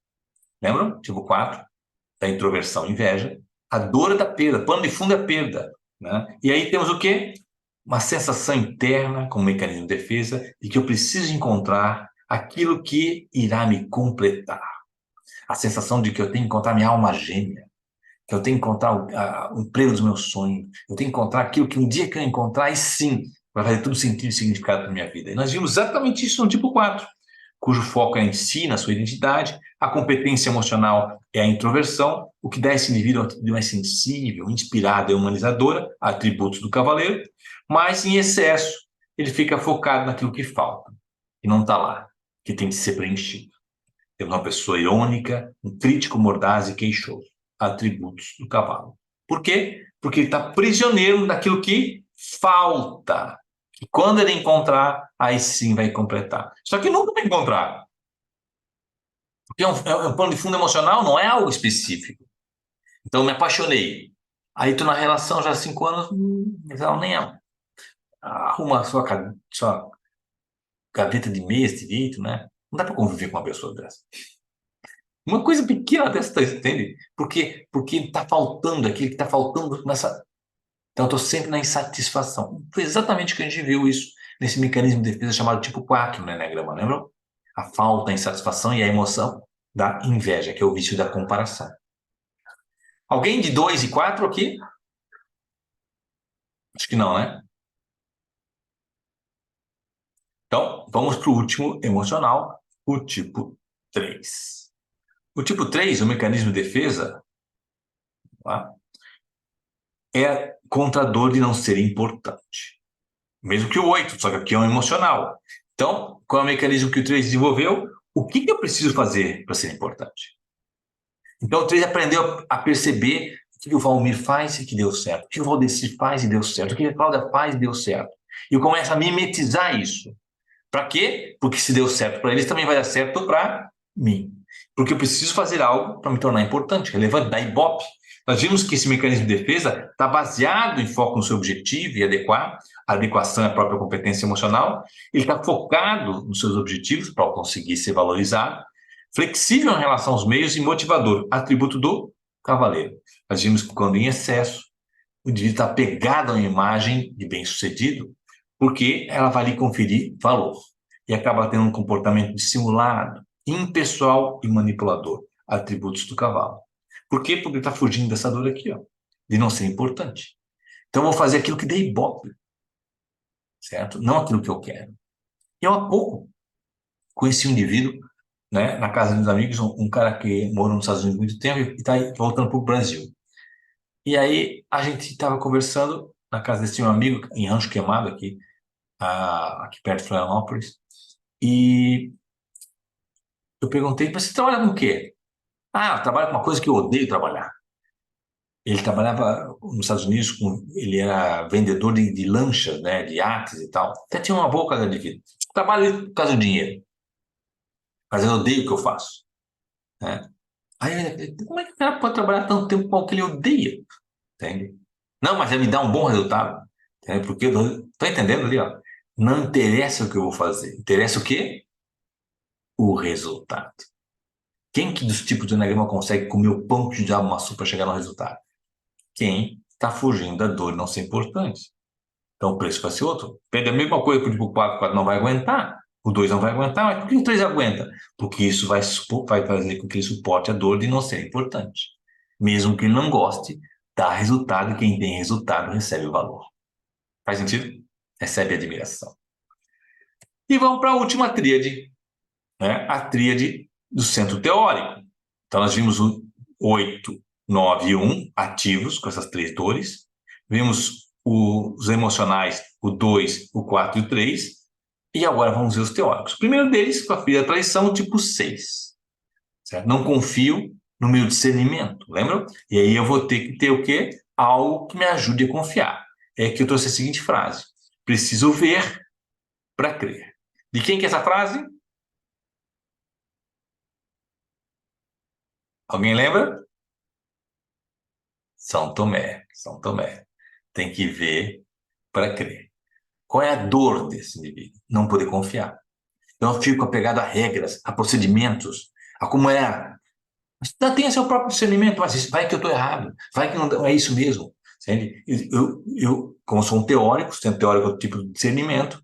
Lembram? Tipo 4, da introversão e inveja. A dor é da perda. Pano de fundo é a perda. Né? E aí temos o quê? Uma sensação interna, como mecanismo de defesa, de que eu preciso encontrar aquilo que irá me completar. A sensação de que eu tenho que encontrar minha alma gêmea, que eu tenho que encontrar o emprego dos meus sonhos, eu tenho que encontrar aquilo que um dia que eu encontrar, aí sim, vai fazer todo sentido e significado para a minha vida. E nós vimos exatamente isso no tipo 4, cujo foco é em si, na sua identidade, a competência emocional é a introversão, o que dá a esse indivíduo uma atitude mais sensível, inspirada e humanizadora, atributos do cavaleiro, mas em excesso ele fica focado naquilo que falta, que não está lá, que tem que ser preenchido. Temos uma pessoa irônica, um crítico mordaz e queixoso, atributos do cavalo. Por quê? Porque ele está prisioneiro daquilo que falta. E quando ele encontrar, aí sim vai completar. Só que nunca vai encontrar. Porque é um plano de fundo emocional, não é algo específico. Então, eu me apaixonei. Aí estou na relação já há 5 anos, mas ela nem arruma a sua gaveta de meias direito, né? Não dá para conviver com uma pessoa dessa. Uma coisa pequena dessa, entende? Porque está faltando aquilo que está faltando nessa. Então, eu estou sempre na insatisfação. Foi exatamente o que a gente viu isso nesse mecanismo de defesa chamado tipo 4 no Eneagrama, lembram? A falta, a insatisfação e a emoção da inveja, que é o vício da comparação. Alguém de 2 e 4 aqui? Acho que não, né? Então, vamos para o último emocional, o tipo 3. O tipo 3, o mecanismo de defesa, tá? É contra a dor de não ser importante. Mesmo que o 8, só que aqui é um emocional. Então, qual é o mecanismo que o 3 desenvolveu? O que eu preciso fazer para ser importante? Então, o 3 aprendeu a perceber o que o Valmir faz e que deu certo, o que o Valdeci faz e deu certo, o que a Cláudia faz e deu certo. E eu começo a mimetizar isso. Para quê? Porque se deu certo para eles, também vai dar certo para mim. Porque eu preciso fazer algo para me tornar importante, relevante, da Ibope. Nós vimos que esse mecanismo de defesa está baseado em foco no seu objetivo e adequar. A adequação é a própria competência emocional. Ele está focado nos seus objetivos para conseguir ser valorizado. Flexível em relação aos meios e motivador, atributo do cavaleiro. Nós vimos que quando em excesso, o indivíduo está pegado a uma imagem de bem-sucedido, porque ela vai lhe conferir valor. E acaba tendo um comportamento dissimulado, impessoal e manipulador, atributos do cavalo. Por quê? Porque ele está fugindo dessa dor aqui, ó, de não ser importante. Então, eu vou fazer aquilo que dei ibope, certo? Não aquilo que eu quero. E eu há pouco conheci um indivíduo, né, na casa dos amigos, um cara que morou nos Estados Unidos há muito tempo e está voltando para o Brasil. E aí a gente estava conversando na casa desse meu amigo, em Rancho Queimado, aqui perto de Florianópolis, e eu perguntei, mas você trabalha com o quê? Ah, eu trabalho com uma coisa que eu odeio trabalhar. Ele trabalhava nos Estados Unidos, ele era vendedor de lanchas, né, de iates e tal. Até tinha uma boa qualidade de vida. Trabalho por causa do dinheiro, mas eu odeio o que eu faço, né? Aí como é que o cara pode trabalhar tanto tempo com o que ele odeia? Entende? Não, mas ele me dá um bom resultado. Entende? Porque tá entendendo ali, ó? Não interessa o que eu vou fazer. Interessa o quê? O resultado. Quem que dos tipos de enagrama consegue comer o pão que dá uma para chegar no resultado? Quem está fugindo da dor e não ser importante. Então o preço vai ser outro. Pede a mesma coisa que o tipo 4 não vai aguentar. O 2 não vai aguentar, mas por que o 3 aguenta? Porque isso vai fazer com que ele suporte a dor de não ser importante. Mesmo que ele não goste, dá resultado e quem tem resultado recebe o valor. Faz sentido? Recebe admiração. E vamos para a última tríade, né? A tríade do centro teórico. Então nós vimos o 8, 9 e 1 ativos com essas três dores. Vimos os emocionais, o 2, o 4 e o 3. E agora vamos ver os teóricos. O primeiro deles, com a filha da traição, o tipo 6. Certo? Não confio no meu discernimento, lembram? E aí eu vou ter que ter o quê? Algo que me ajude a confiar. É que eu trouxe a seguinte frase. Preciso ver para crer. De quem que é essa frase? Alguém lembra? São Tomé. São Tomé. Tem que ver para crer. Qual é a dor desse indivíduo? Não poder confiar. Então eu fico apegado a regras, a procedimentos, a como é. Mas tenha seu próprio discernimento, mas vai que eu estou errado, vai que não é isso mesmo. Entende? Como sou um teórico, sendo teórico do tipo de discernimento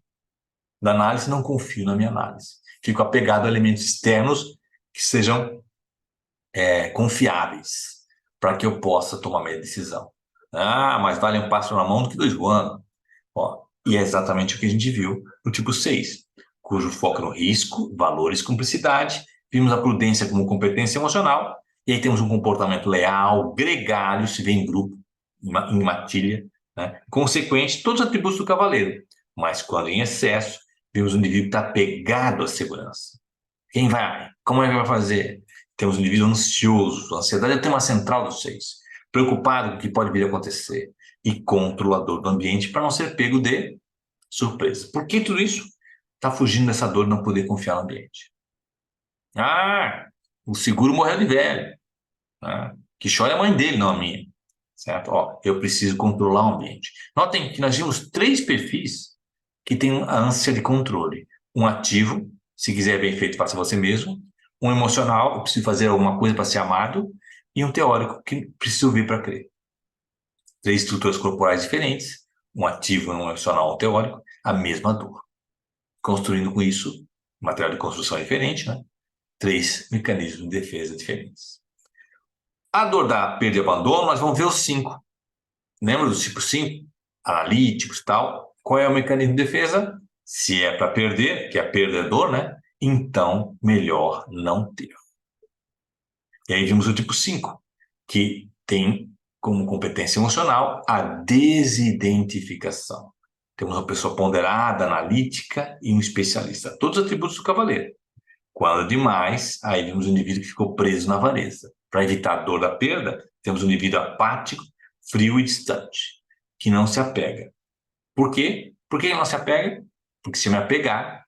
da análise, não confio na minha análise. Fico apegado a elementos externos que sejam confiáveis para que eu possa tomar minha decisão. Ah, mas vale um pássaro na mão do que dois voando. Ó, e é exatamente o que a gente viu no tipo 6, cujo foco é no risco, valores, cumplicidade. Vimos a prudência como competência emocional. E aí temos um comportamento leal, gregário, se vê em grupo, em matilha, né? Consequente, todos os atributos do cavaleiro. Mas quando em excesso, vemos um indivíduo que está pegado à segurança. Quem vai? Como é que vai fazer? Temos um indivíduo ansioso. A ansiedade é o tema central do 6. Preocupado com o que pode vir a acontecer. E controlador do ambiente para não ser pego de surpresa. Por que tudo isso? Está fugindo dessa dor de não poder confiar no ambiente. Ah, o seguro morreu de velho. Ah, que chora a mãe dele, não a minha. Certo? Ó, eu preciso controlar o ambiente. Notem que nós vimos 3 perfis que têm a ânsia de controle. Um ativo, se quiser bem feito, faça você mesmo. Um emocional, eu preciso fazer alguma coisa para ser amado. E um teórico, que preciso ver para crer. 3 estruturas corporais diferentes, um ativo, um emocional, um teórico, a mesma dor. Construindo com isso, material de construção diferente, né? 3 mecanismos de defesa diferentes. A dor da perda e abandono, nós vamos ver os 5. Lembra do tipo 5? Analíticos e tal. Qual é o mecanismo de defesa? Se é para perder, que a perda é dor, né? Então, melhor não ter. E aí vimos o tipo 5, que tem como competência emocional a desidentificação. Temos uma pessoa ponderada, analítica e um especialista. Todos os atributos do cavaleiro. Quando demais, aí vimos um indivíduo que ficou preso na avareza. Para evitar a dor da perda, temos um indivíduo apático, frio e distante, que não se apega. Por quê? Por que ele não se apega? Porque se eu me apegar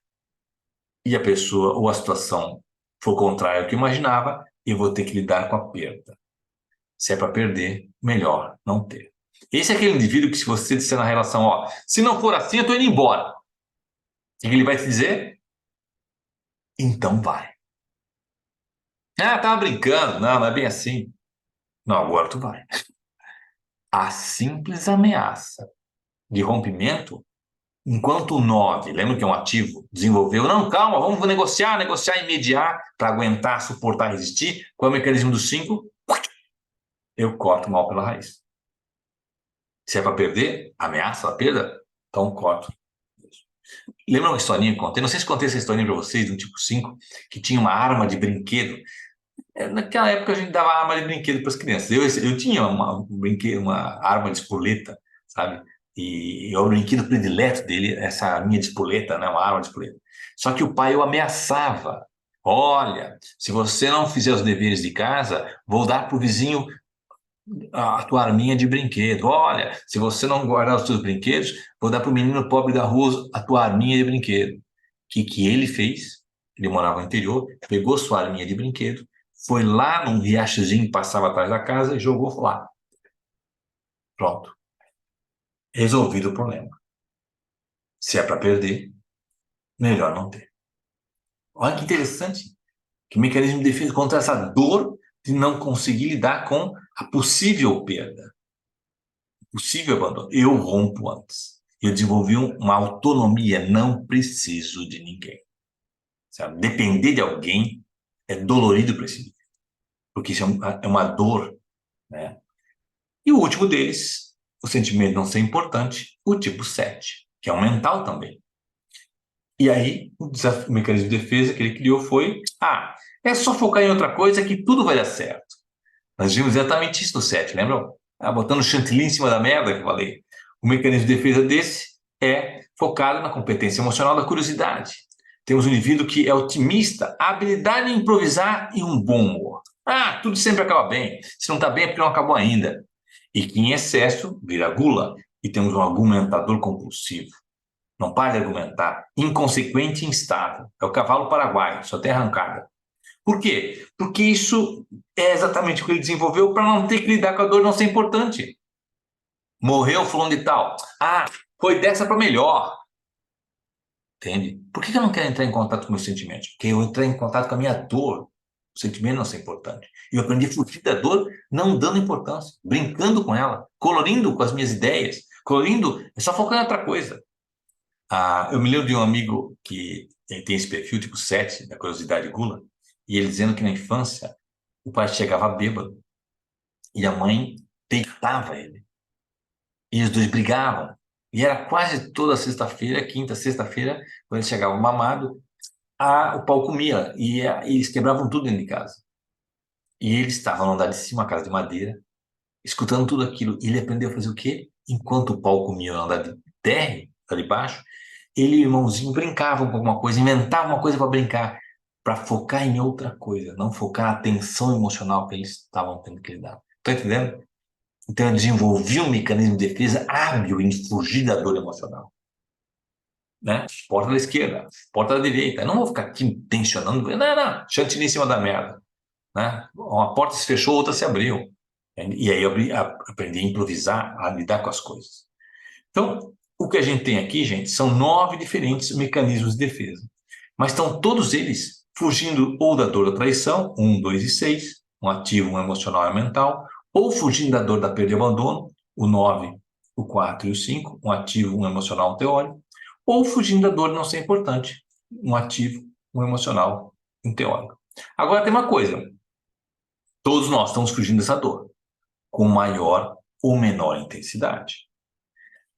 e a pessoa ou a situação for contrária ao que eu imaginava, eu vou ter que lidar com a perda. Se é para perder, melhor não ter. Esse é aquele indivíduo que, se você disser na relação, ó, se não for assim, eu estou indo embora. O que ele vai te dizer? Então vai. Ah, tava brincando. Não, não é bem assim. Não, agora tu vai. A simples ameaça de rompimento, enquanto o 9, lembra que é um ativo, desenvolveu, não, calma, vamos negociar e mediar para aguentar, suportar, resistir. Qual é o mecanismo do 5? Eu corto o mal pela raiz. Se é para perder, ameaça a perda, então corto. Lembra uma historinha que eu contei? Não sei se contei essa historinha para vocês, do tipo 5, que tinha uma arma de brinquedo. Naquela época a gente dava arma de brinquedo para as crianças. Eu tinha uma arma de espoleta, sabe? E o brinquedo predileto dele, essa minha de espoleta, né? Uma arma de espoleta. Só que o pai o ameaçava. Olha, se você não fizer os deveres de casa, vou dar para o vizinho a tua arminha de brinquedo. Olha, se você não guardar os seus brinquedos, vou dar para o menino pobre da rua a tua arminha de brinquedo. O que ele fez? Ele morava no interior, pegou sua arminha de brinquedo, foi lá num riachozinho que passava atrás da casa e jogou lá. Pronto. Resolvido o problema. Se é para perder, melhor não ter. Olha que interessante. Que mecanismo de defesa contra essa dor de não conseguir lidar com a possível perda. Possível abandono. Eu rompo antes. Eu desenvolvi uma autonomia. Não preciso de ninguém. Sabe? Depender de alguém é dolorido para esse indivíduo. Porque isso é uma dor, né? E o último deles, o sentimento de não ser importante, o tipo 7, que é um mental também. E aí, o mecanismo de defesa que ele criou foi, é só focar em outra coisa que tudo vai dar certo. Nós vimos exatamente isso no 7, lembram? Botando chantilly em cima da merda que eu falei. O mecanismo de defesa desse é focado na competência emocional da curiosidade. Temos um indivíduo que é otimista, a habilidade em improvisar e um bom humor. Tudo sempre acaba bem. Se não está bem é porque não acabou ainda. E que em excesso vira gula. E temos um argumentador compulsivo. Não para de argumentar. Inconsequente e instável. É o cavalo paraguaio, só tem arrancada. Por quê? Porque isso é exatamente o que ele desenvolveu para não ter que lidar com a dor não ser importante. Morreu fulano de tal. Foi dessa para melhor. Entende? Por que eu não quero entrar em contato com meus sentimentos? Porque eu entrei em contato com a minha dor. O sentimento não ser importante. E eu aprendi a fugir da dor não dando importância, brincando com ela, colorindo com as minhas ideias, colorindo, é só focar em outra coisa. Eu me lembro de um amigo que tem esse perfil, tipo 7, da curiosidade gula, e ele dizendo que na infância o pai chegava bêbado e a mãe deitava ele. E os dois brigavam. E era quase toda sexta-feira, quinta, sexta-feira, quando ele chegava mamado, o pau comia e eles quebravam tudo dentro de casa. E ele estava no andar de cima, uma casa de madeira, escutando tudo aquilo. E ele aprendeu a fazer o quê? Enquanto o pau comia no andar de terra, lá de baixo, ele e o irmãozinho brincavam com alguma coisa, inventavam uma coisa para brincar, para focar em outra coisa, não focar na tensão emocional que eles estavam tendo que lidar. Está entendendo? Então eu desenvolvi um mecanismo de defesa hábil em fugir da dor emocional. Né? Porta da esquerda, porta da direita. Eu não vou ficar aqui tensionando. Não, chantilly em cima da merda. Né? Uma porta se fechou, outra se abriu. E aí eu aprendi a improvisar, a lidar com as coisas. Então, o que a gente tem aqui, gente, são 9 diferentes mecanismos de defesa. Mas estão todos eles fugindo ou da dor da traição, 1, 2 e 6, um ativo, um emocional e um mental, ou fugindo da dor da perda e abandono, o 9, o 4 e o 5, um ativo, um emocional, um teórico, ou fugindo da dor de não ser importante, um ativo, um emocional, um teórico. Agora tem uma coisa, todos nós estamos fugindo dessa dor, com maior ou menor intensidade.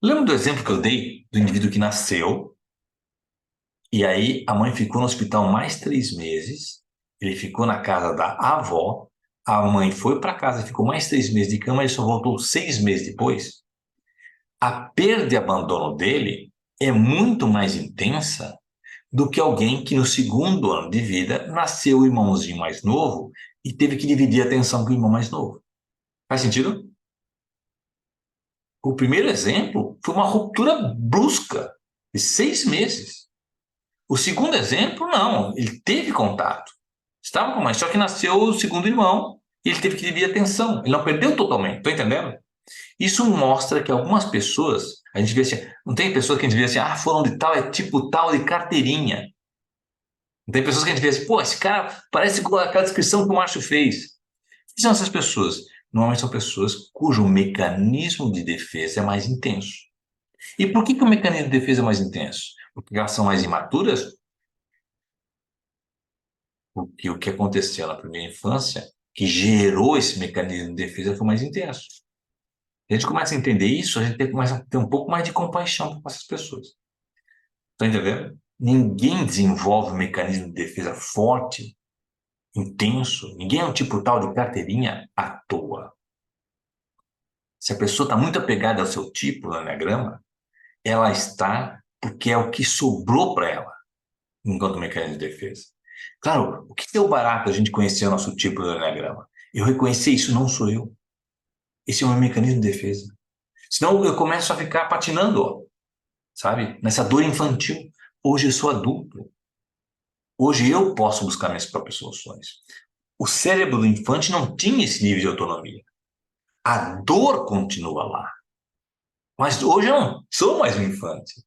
Lembra do exemplo que eu dei do indivíduo que nasceu, e aí a mãe ficou no hospital mais 3 meses, ele ficou na casa da avó, a mãe foi para casa, ficou mais 3 meses de cama, ele só voltou 6 meses depois. A perda e abandono dele é muito mais intensa do que alguém que no segundo ano de vida nasceu o irmãozinho mais novo e teve que dividir a atenção com o irmão mais novo. Faz sentido? O primeiro exemplo foi uma ruptura brusca de 6 meses. O segundo exemplo, não. Ele teve contato. Estava com a mãe, só que nasceu o segundo irmão e ele teve que dividir a atenção. Ele não perdeu totalmente, estou entendendo? Isso mostra que algumas pessoas, a gente vê assim, não tem pessoas que a gente vê assim, foram de tal, é tipo tal de carteirinha. Não tem pessoas que a gente vê assim, esse cara parece igual aquela descrição que o Márcio fez. Quem são essas pessoas? normalmente são pessoas cujo mecanismo de defesa é mais intenso. E por que o mecanismo de defesa é mais intenso? Porque elas são mais imaturas? Porque o que aconteceu na primeira infância, que gerou esse mecanismo de defesa, foi mais intenso. A gente começa a entender isso, a gente começa a ter um pouco mais de compaixão com essas pessoas. Está entendendo? Ninguém desenvolve um mecanismo de defesa forte, intenso. Ninguém é um tipo tal de carteirinha à toa. Se a pessoa está muito apegada ao seu tipo no Enneagrama, ela está porque é o que sobrou para ela, enquanto mecanismo de defesa. Claro, o que deu barato a gente conhecer o nosso tipo do Enneagrama? Eu reconhecer isso não sou eu. Esse é o meu mecanismo de defesa. Senão eu começo a ficar patinando, ó, sabe? Nessa dor infantil. Hoje eu sou adulto. Hoje eu posso buscar minhas próprias soluções. O cérebro do infante não tinha esse nível de autonomia. A dor continua lá. Mas hoje eu não sou mais um infante.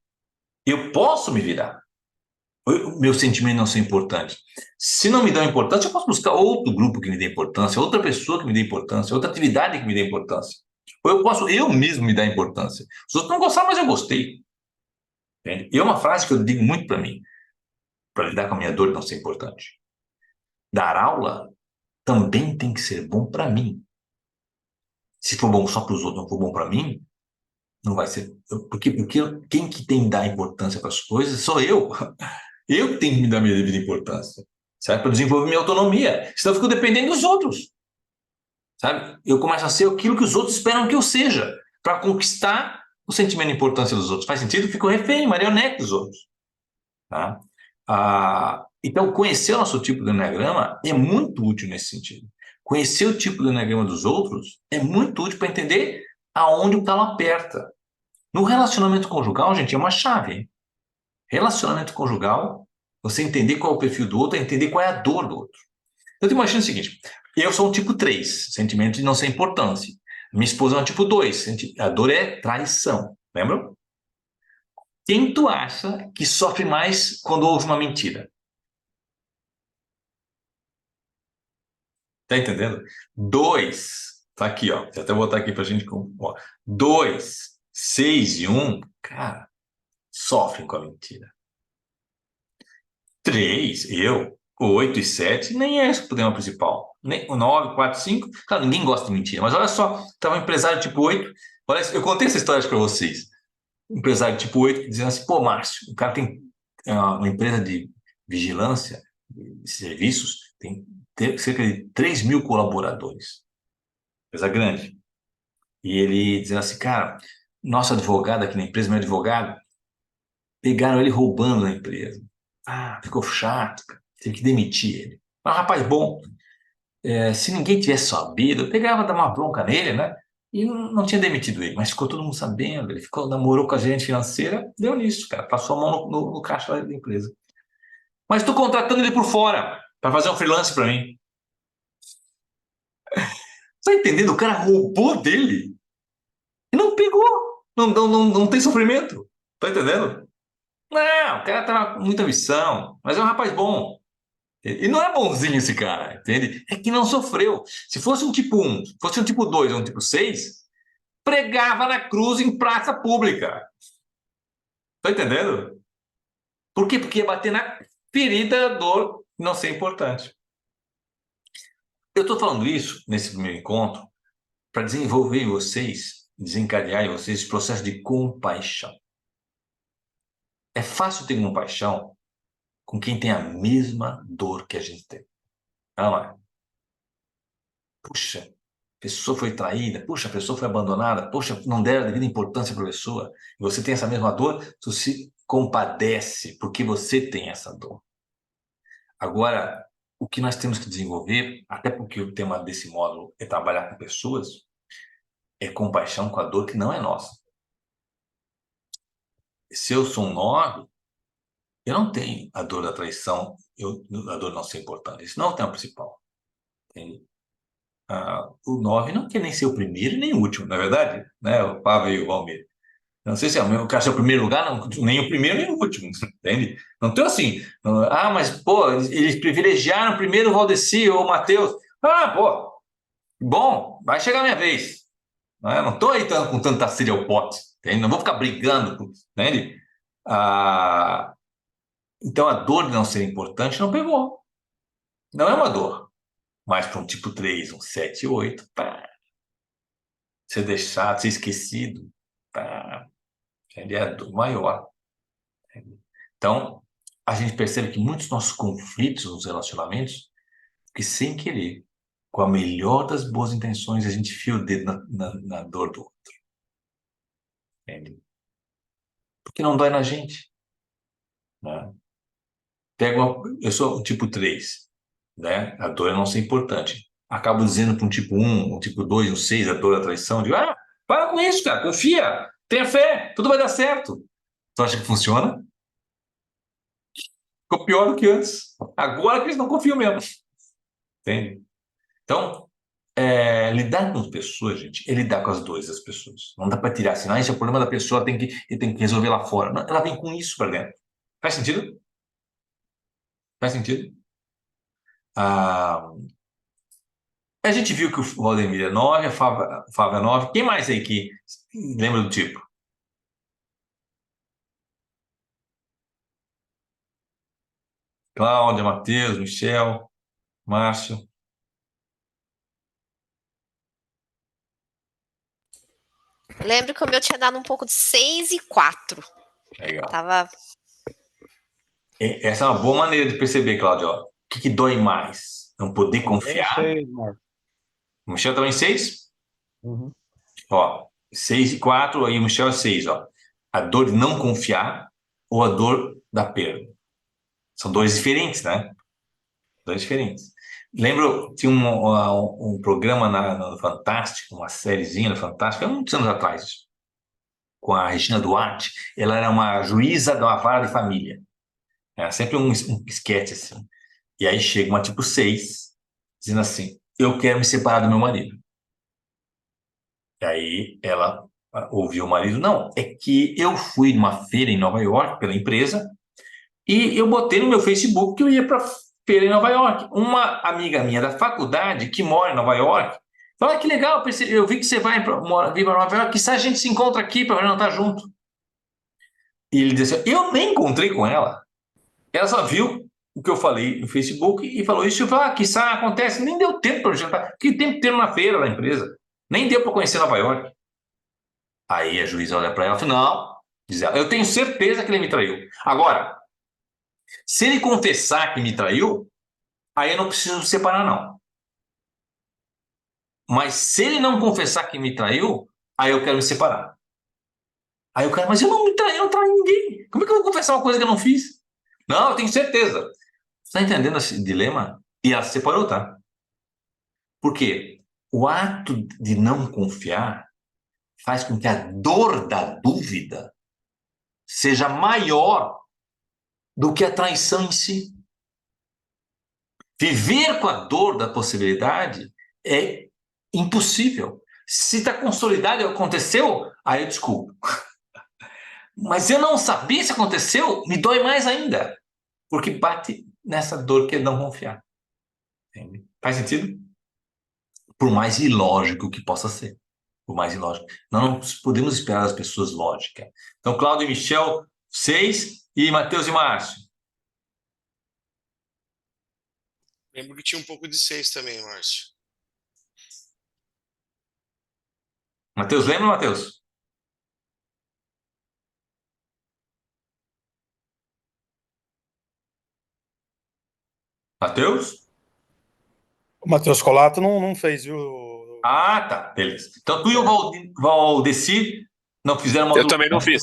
Eu posso me virar. Meus sentimentos não são importantes. Se não me dão importância, eu posso buscar outro grupo que me dê importância, outra pessoa que me dê importância, outra atividade que me dê importância. Ou eu posso eu mesmo me dar importância. Os outros não gostaram, mas eu gostei. Entende? E é uma frase que eu digo muito para mim, para lidar com a minha dor de não ser importante. Dar aula também tem que ser bom para mim. Se for bom só para os outros, não for bom para mim, não vai ser. Porque quem que tem que dar importância para as coisas sou eu. Eu que tenho que me dar minha devida importância, sabe? Para desenvolver minha autonomia. Senão eu fico dependendo dos outros, sabe? Eu começo a ser aquilo que os outros esperam que eu seja, para conquistar o sentimento de importância dos outros. Faz sentido? Eu fico refém, marionete dos outros. Tá? Então, conhecer o nosso tipo de Enneagrama é muito útil nesse sentido. Conhecer o tipo de Enneagrama dos outros é muito útil para entender aonde o calo aperta. No relacionamento conjugal, gente, é uma chave, hein? Relacionamento conjugal, você entender qual é o perfil do outro, é entender qual é a dor do outro. Eu te imagino o seguinte, eu sou um tipo 3, sentimento de não ser importância. Minha esposa é um tipo 2, a dor é traição, lembra? Quem tu acha que sofre mais quando ouve uma mentira? Tá entendendo? 2, tá aqui, ó. Vou até botar aqui pra gente. 2, 6 e 1, cara, sofrem com a mentira. 3, eu, 8 e 7, nem é esse o problema principal. Nem o 9, 4, 5, claro, ninguém gosta de mentira. Mas olha só, estava um empresário tipo 8, olha, eu contei essa história para vocês. Um empresário tipo 8 dizendo assim, pô, Márcio, o cara tem uma empresa de vigilância, de serviços, tem cerca de 3 mil colaboradores. Empresa grande. E ele dizendo assim, cara, nosso advogado aqui na empresa, meu advogado, pegaram ele roubando na empresa. Ficou chato, cara. Teve que demitir ele. Mas, rapaz, bom, se ninguém tivesse sabido, eu pegava, dava uma bronca nele, né? E não tinha demitido ele, mas ficou todo mundo sabendo. Ele namorou com a gerente financeira, deu nisso, cara. Passou a mão no caixa da empresa. Mas estou contratando ele por fora, para fazer um freelance para mim. Tá entendendo? O cara roubou dele e não pegou. Não tem sofrimento. Tá entendendo? Não, o cara tá com muita ambição, mas é um rapaz bom. E não é bonzinho esse cara, entende? É que não sofreu. Se fosse um tipo 1, fosse um tipo 2 ou um tipo 6, pregava na cruz em praça pública. Tá entendendo? Por quê? Porque ia bater na ferida da dor não ser importante. Eu estou falando isso nesse primeiro encontro para desenvolver em vocês, desencadear em vocês esse processo de compaixão. É fácil ter compaixão com quem tem a mesma dor que a gente tem. Não é? Puxa, a pessoa foi traída, puxa, a pessoa foi abandonada, puxa, não deram a devida importância para a pessoa. E você tem essa mesma dor, você se compadece porque você tem essa dor. Agora, o que nós temos que desenvolver, até porque o tema desse módulo é trabalhar com pessoas, é compaixão com a dor que não é nossa. Se eu sou um 9, eu não tenho a dor da traição, a dor de não ser importante. Isso não é o tema principal. Entende? O 9 não quer nem ser o primeiro nem o último, não é verdade? Né? O Pavel e o Valmir. Não sei se é o cara ser o primeiro lugar, não, nem o primeiro nem o último, entende? Não tem assim, mas, pô, eles privilegiaram primeiro o Valdeci ou o Matheus. Pô, Bom, vai chegar a minha vez. Né? Eu não estou aí com tanta sede ao pote. Entende? Não vou ficar brigando. Entende? Então, a dor de não ser importante não pegou. Não é uma dor. Mas para um tipo 3, um 7, 8, pá. Ser deixado, ser esquecido, pá. Ele é a dor maior. Então, a gente percebe que muitos nossos conflitos nos relacionamentos, que sem querer, com a melhor das boas intenções, a gente fia o dedo na dor do outro. Entende? Porque não dói na gente. Né? Eu sou um tipo 3, né? A dor é não ser importante. Acabo dizendo para um tipo 1, um tipo 2, um 6, a dor, a traição, digo, para com isso, cara, confia, tenha fé, tudo vai dar certo. Tu acha que funciona? Ficou pior do que antes. Agora que eles não confiam mesmo. Entende? Então, lidar com as pessoas, gente, é lidar com as dores das pessoas. Não dá para tirar assim, esse é o problema da pessoa, ele tem que resolver lá fora. Não, ela vem com isso para dentro. Faz sentido? Faz sentido? A gente viu que o Valdemir é 9, a Fábio é 9. Quem mais aí que lembra do tipo? Cláudia, Matheus, Michel, Márcio. Lembro que o meu tinha dado um pouco de 6 e 4. Legal. Tava. Essa é uma boa maneira de perceber, Cláudia. Ó. O que dói mais? Não poder confiar. 6, Marcos. O Michel também 6? Uhum. Ó, 6 e 4, aí o Michel é 6, ó. A dor de não confiar ou a dor da perda. São dores diferentes, né? Dores diferentes. Lembro, tinha um programa no Fantástico, uma sériezinha no Fantástico, há muitos anos atrás, com a Regina Duarte. Ela era uma juíza de uma vara de família. Era sempre um esquete assim. E aí chega uma tipo 6, dizendo assim, eu quero me separar do meu marido. E aí ela ouviu o marido, não, é que eu fui numa feira em Nova York pela empresa e eu botei no meu Facebook que eu ia para feira em Nova York. Uma amiga minha da faculdade que mora em Nova York falou, que legal, eu vi que você vai vir para Nova York, que se a gente se encontra aqui para não estar junto. E ele disse, eu nem encontrei com ela. Ela só viu o que eu falei no Facebook e falou isso. Eu falei, que isso acontece. Nem deu tempo para jantar. Que tempo ter na feira da empresa? Nem deu para conhecer Nova York. Aí a juíza olha para ela e fala, não, diz ela, eu tenho certeza que ele me traiu. Agora, se ele confessar que me traiu, aí eu não preciso separar, não. Mas se ele não confessar que me traiu, aí eu quero me separar. Aí o cara, mas eu não traí ninguém. Como é que eu vou confessar uma coisa que eu não fiz? Não, eu tenho certeza. Você está entendendo esse dilema? E ela se separou, tá? Por quê? O ato de não confiar faz com que a dor da dúvida seja maior do que a traição em si. Viver com a dor da possibilidade é impossível. Se está consolidado e aconteceu, aí eu desculpo. Mas eu não sabia se aconteceu, me dói mais ainda. Porque bate nessa dor que é não confiar. Entende? Faz sentido? Por mais ilógico que possa ser. Por mais ilógico. Não podemos esperar das pessoas lógica. Então, Cláudio e Michel, 6, e Matheus e Márcio. Lembro que tinha um pouco de 6 também, Márcio. Matheus, lembra, Matheus? Matheus? O Matheus Colato não fez, viu? Ah, tá. Beleza. Então, tu e o Valdeci não fizeram uma... Eu também não fiz.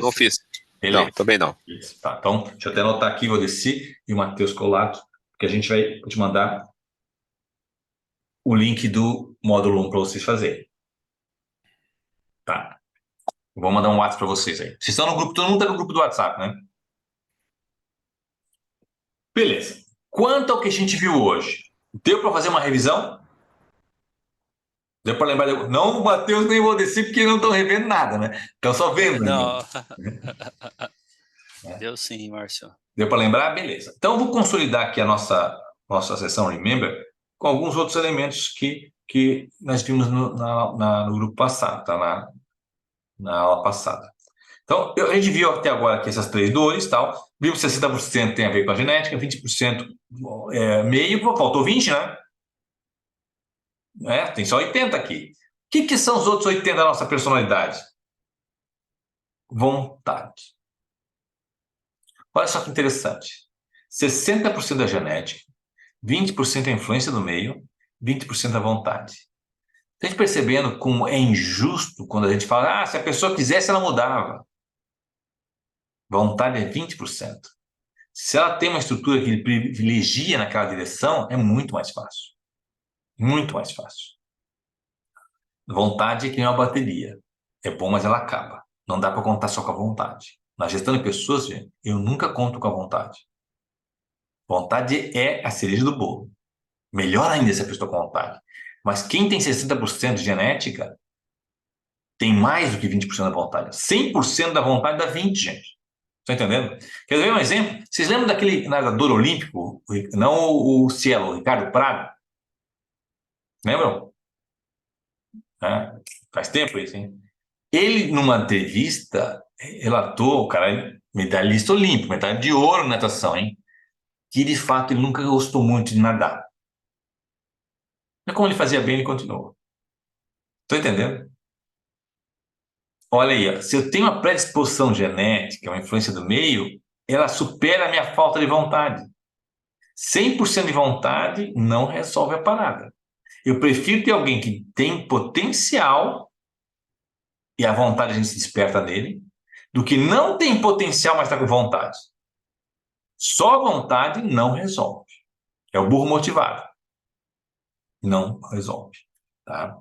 Não fiz. Beleza. Não, também não. Tá, então, deixa eu até anotar aqui o Valdeci e o Matheus Colato, porque a gente vai te mandar o link do módulo 1 para vocês fazerem. Tá. Vou mandar um WhatsApp para vocês aí. Vocês estão no grupo, todo mundo está no grupo do WhatsApp, né? Beleza. Quanto ao que a gente viu hoje, deu para fazer uma revisão? Deu para lembrar? Não o Matheus nem o Valdeci, porque não estão revendo nada, né? Estão só vendo. Não. Deu sim, Márcio. Deu para lembrar? Beleza. Então, eu vou consolidar aqui a nossa sessão Remember com alguns outros elementos que que nós vimos no grupo passado, tá? Na aula passada. Então, a gente viu até agora aqui essas 3 dores, tal. Viu que 60% tem a ver com a genética, 20% meio, faltou 20, né? Tem só 80 aqui. O que são os outros 80 da nossa personalidade? Vontade. Olha só que interessante. 60% da genética, 20% é a influência do meio, 20% a vontade. A gente percebendo como é injusto quando a gente fala, se a pessoa quisesse, ela mudava. Vontade é 20%. Se ela tem uma estrutura que privilegia naquela direção, é muito mais fácil. Muito mais fácil. Vontade é que nem uma bateria. É bom, mas ela acaba. Não dá para contar só com a vontade. Na gestão de pessoas, gente, eu nunca conto com a vontade. Vontade é a cereja do bolo. Melhor ainda se a pessoa com vontade. Mas quem tem 60% de genética tem mais do que 20% da vontade. 100% da vontade dá 20%, gente. Estão entendendo? Quer ver um exemplo? Vocês lembram daquele nadador olímpico, não o Cielo, o Ricardo Prado? Lembram? Faz tempo isso, hein? Ele, numa entrevista, relatou, o cara é medalhista olímpico, medalha de ouro na natação, hein? Que, de fato, ele nunca gostou muito de nadar. Mas como ele fazia bem, ele continuou. Estão entendendo? Olha aí, ó, se eu tenho uma predisposição genética, uma influência do meio, ela supera a minha falta de vontade. 100% de vontade não resolve a parada. Eu prefiro ter alguém que tem potencial e a vontade a gente se desperta nele, do que não tem potencial, mas está com vontade. Só a vontade não resolve. É o burro motivado. Não resolve. Tá?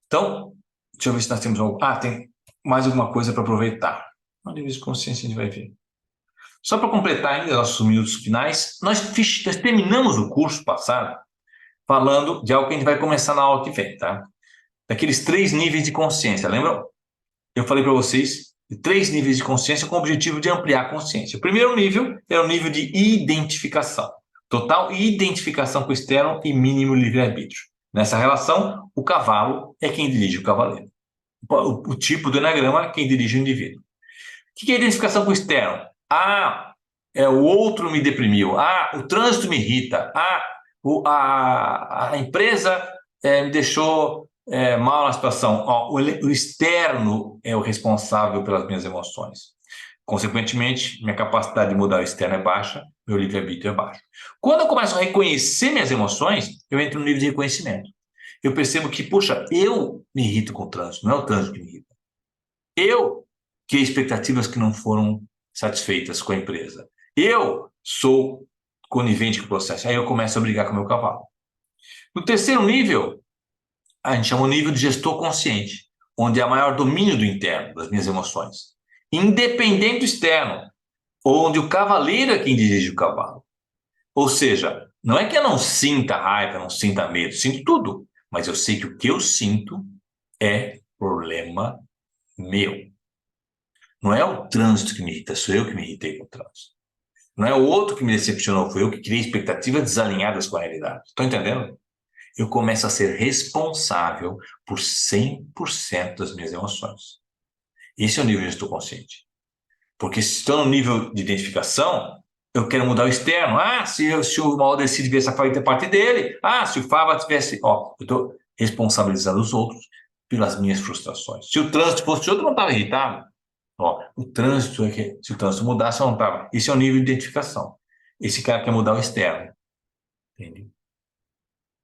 Então, deixa eu ver se nós temos algo. Tem mais alguma coisa para aproveitar. No nível de consciência a gente vai ver. Só para completar ainda nossos minutos finais, nós terminamos o curso passado falando de algo que a gente vai começar na aula que vem, tá? Daqueles 3 níveis de consciência, lembram? Eu falei para vocês de 3 níveis de consciência com o objetivo de ampliar a consciência. O primeiro nível é o nível de identificação. Total identificação com o externo e mínimo livre-arbítrio. Nessa relação, o cavalo é quem dirige o cavaleiro. O tipo do enagrama é quem dirige o indivíduo. O que é identificação com o externo? O outro me deprimiu. O trânsito me irrita. A empresa me deixou mal na situação. O externo é o responsável pelas minhas emoções. Consequentemente, minha capacidade de mudar o externo é baixa, meu livre-arbítrio é baixo. Quando eu começo a reconhecer minhas emoções, eu entro no nível de reconhecimento. Eu percebo que, eu me irrito com o trânsito, não é o trânsito que me irrita. Eu criei expectativas que não foram satisfeitas com a empresa. Eu sou conivente com o processo. Aí eu começo a brigar com o meu cavalo. No terceiro nível, a gente chama o nível de gestor consciente, onde há maior domínio do interno, das minhas emoções. Independente do externo, onde o cavaleiro é quem dirige o cavalo. Ou seja, não é que eu não sinta raiva, não sinta medo, sinto tudo. Mas eu sei que o que eu sinto é problema meu. Não é o trânsito que me irrita, sou eu que me irritei com o trânsito. Não é o outro que me decepcionou, foi eu que criei expectativas desalinhadas com a realidade. Estão entendendo? Eu começo a ser responsável por 100% das minhas emoções. Esse é o nível de gestor consciente. Porque se estou no nível de identificação, eu quero mudar o externo. Se o Maldeci tivesse a parte dele. Se o Fábio tivesse... eu estou responsabilizando os outros pelas minhas frustrações. Se o trânsito fosse outro, eu não estava irritado. O trânsito é que, se o trânsito mudasse, eu não estava. Esse é o nível de identificação. Esse cara quer mudar o externo. Entende?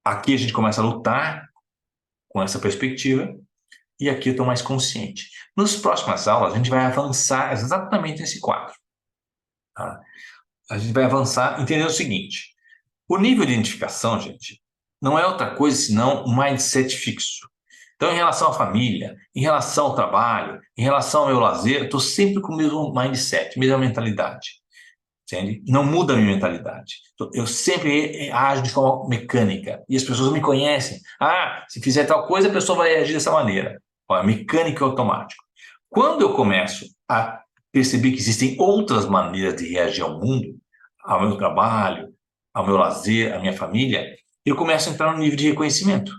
Aqui a gente começa a lutar com essa perspectiva e aqui eu estou mais consciente. Nas próximas aulas, a gente vai avançar exatamente nesse quadro. Tá? A gente vai avançar entendendo o seguinte. O nível de identificação, gente, não é outra coisa senão um mindset fixo. Então, em relação à família, em relação ao trabalho, em relação ao meu lazer, eu estou sempre com o mesmo mindset, mesma mentalidade. Entende? Não muda a minha mentalidade. Eu sempre ajo de forma mecânica. E as pessoas me conhecem. Se fizer tal coisa, a pessoa vai agir dessa maneira. Mecânico e automático. Quando eu começo a perceber que existem outras maneiras de reagir ao mundo, ao meu trabalho, ao meu lazer, à minha família, eu começo a entrar no nível de reconhecimento.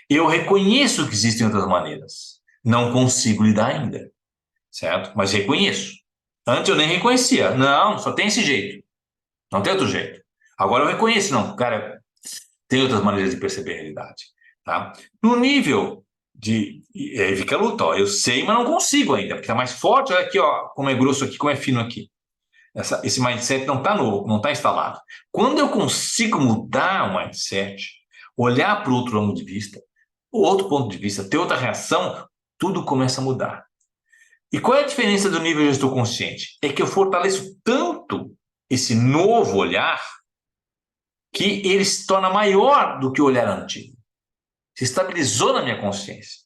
Eu reconheço que existem outras maneiras. Não consigo lidar ainda, certo? Mas reconheço. Antes eu nem reconhecia. Não, só tem esse jeito. Não tem outro jeito. Agora eu reconheço, não, cara, tem outras maneiras de perceber a realidade, tá? No nível aí fica a luta, ó, eu sei, mas não consigo ainda, porque tá mais forte, olha aqui, ó, como é grosso aqui, como é fino aqui. Esse mindset não está novo, não está instalado. Quando eu consigo mudar o mindset, olhar para o outro ângulo de vista, outro ponto de vista, ter outra reação, tudo começa a mudar. E qual é a diferença do nível gestor consciente? É que eu fortaleço tanto esse novo olhar que ele se torna maior do que o olhar antigo. Se estabilizou na minha consciência,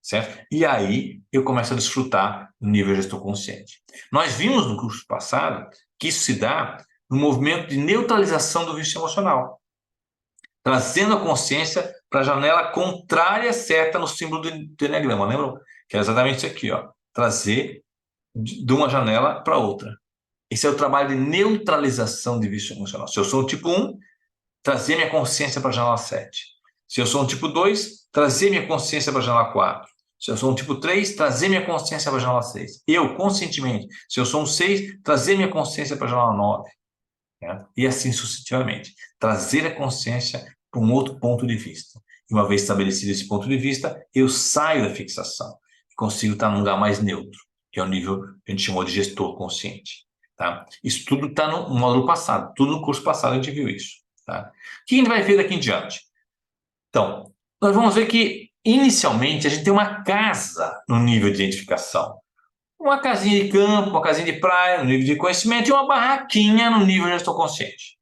certo? E aí eu começo a desfrutar do nível gestor consciente. Nós vimos no curso passado que isso se dá no movimento de neutralização do vício emocional, trazendo a consciência para a janela contrária certa no símbolo do Enneagrama, lembram? Que é exatamente isso aqui, ó, trazer de uma janela para outra. Esse é o trabalho de neutralização de vício emocional. Se eu sou o tipo 1, trazer minha consciência para a janela 7. Se eu sou um tipo 2, trazer minha consciência para a janela 4. Se eu sou um tipo 3, trazer minha consciência para a janela 6. Eu, conscientemente. Se eu sou um 6, trazer minha consciência para a janela 9. Né? E assim sucessivamente. Trazer a consciência para um outro ponto de vista. E uma vez estabelecido esse ponto de vista, eu saio da fixação. E consigo estar num lugar mais neutro, que é o nível que a gente chamou de gestor consciente. Tá? Isso tudo está no módulo passado. Tudo no curso passado a gente viu isso. Tá? O que a gente vai ver daqui em diante? Então, nós vamos ver que, inicialmente, a gente tem uma casa no nível de identificação. Uma casinha de campo, uma casinha de praia no nível de conhecimento e uma barraquinha no nível de gestor consciente.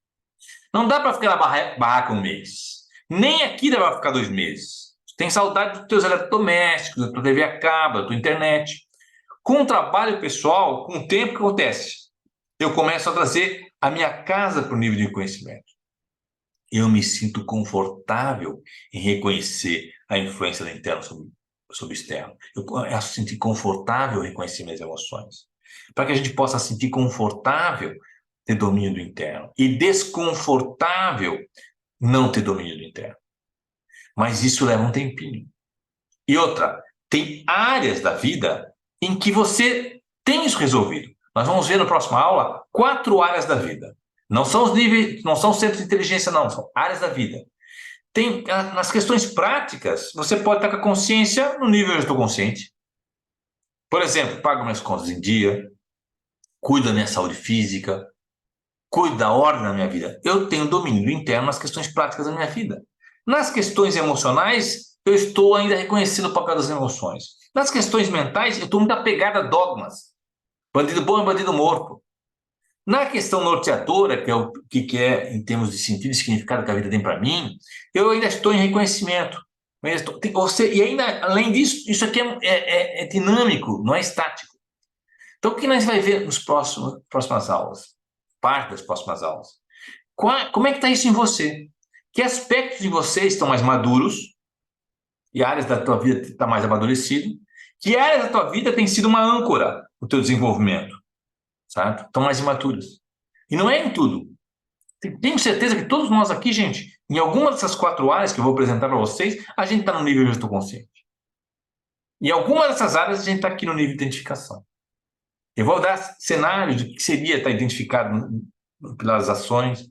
Não dá para ficar na barraca um mês. Nem aqui dá para ficar 2 meses. Tem saudade dos teus eletrodomésticos, da tua TV a cabo, da tua internet. Com o trabalho pessoal, com o tempo, o que acontece? Eu começo a trazer a minha casa para o nível de conhecimento. Eu me sinto confortável em reconhecer a influência do interno sobre o externo. Eu me sentir confortável em reconhecer minhas emoções. Para que a gente possa sentir confortável ter domínio do interno e desconfortável não ter domínio do interno. Mas isso leva um tempinho. E outra, tem áreas da vida em que você tem isso resolvido. Nós vamos ver na próxima aula 4 áreas da vida. Não são os níveis, não são centros de inteligência, não, são áreas da vida. Tem, nas questões práticas, você pode estar com a consciência no nível gestor consciente. Por exemplo, pago minhas contas em dia, cuido da minha saúde física, cuido da ordem da minha vida. Eu tenho domínio interno nas questões práticas da minha vida. Nas questões emocionais, eu estou ainda reconhecendo o papel das emoções. Nas questões mentais, eu estou muito apegado a dogmas. Bandido bom é bandido morto. Na questão norteadora, que é o que é em termos de sentido e significado que a vida tem para mim, eu ainda estou em reconhecimento. E ainda, além disso, isso aqui é dinâmico, não é estático. Então, o que nós vamos ver nas próximas aulas? Parte das próximas aulas. Como é que está isso em você? Que aspectos de você estão mais maduros? E áreas da tua vida estão mais amadurecidas? Que áreas da tua vida têm sido uma âncora no teu desenvolvimento? Certo? Estão mais imaturas. E não é em tudo. Tenho certeza que todos nós aqui, gente, em alguma dessas 4 áreas que eu vou apresentar para vocês, a gente está no nível gestor consciente. Em alguma dessas áreas, a gente está aqui no nível de identificação. Eu vou dar cenários de que seria estar identificado no pilar das ações, o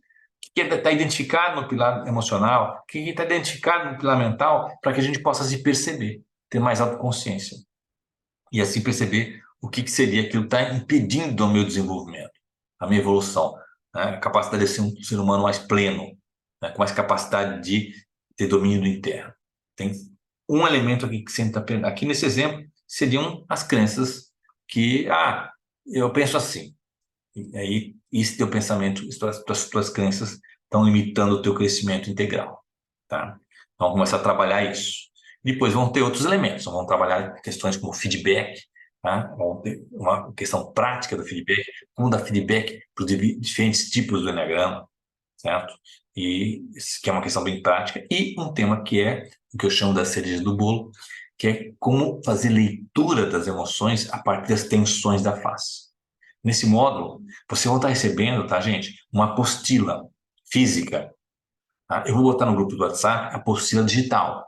que é estar identificado no pilar emocional, o que é estar identificado no pilar mental, para que a gente possa se perceber, ter mais autoconsciência. E assim perceber o que seria aquilo que está impedindo o meu desenvolvimento, a minha evolução, né? A capacidade de ser um ser humano mais pleno, né? Com mais capacidade de ter domínio do interno. Tem um elemento aqui que sempre está aqui nesse exemplo, seriam as crenças que, eu penso assim. E aí, esse teu pensamento, as tuas crenças estão limitando o teu crescimento integral. Tá? Então, vamos começar a trabalhar isso. Depois vão ter outros elementos, vamos trabalhar questões como feedback, tá? Uma questão prática do feedback, como dar feedback para os diferentes tipos do Enneagrama, certo? E que é uma questão bem prática. E um tema que é o que eu chamo da cereja do bolo, que é como fazer leitura das emoções a partir das tensões da face. Nesse módulo, você vai estar recebendo, tá, gente, uma apostila física. Tá? Eu vou botar no grupo do WhatsApp a apostila digital.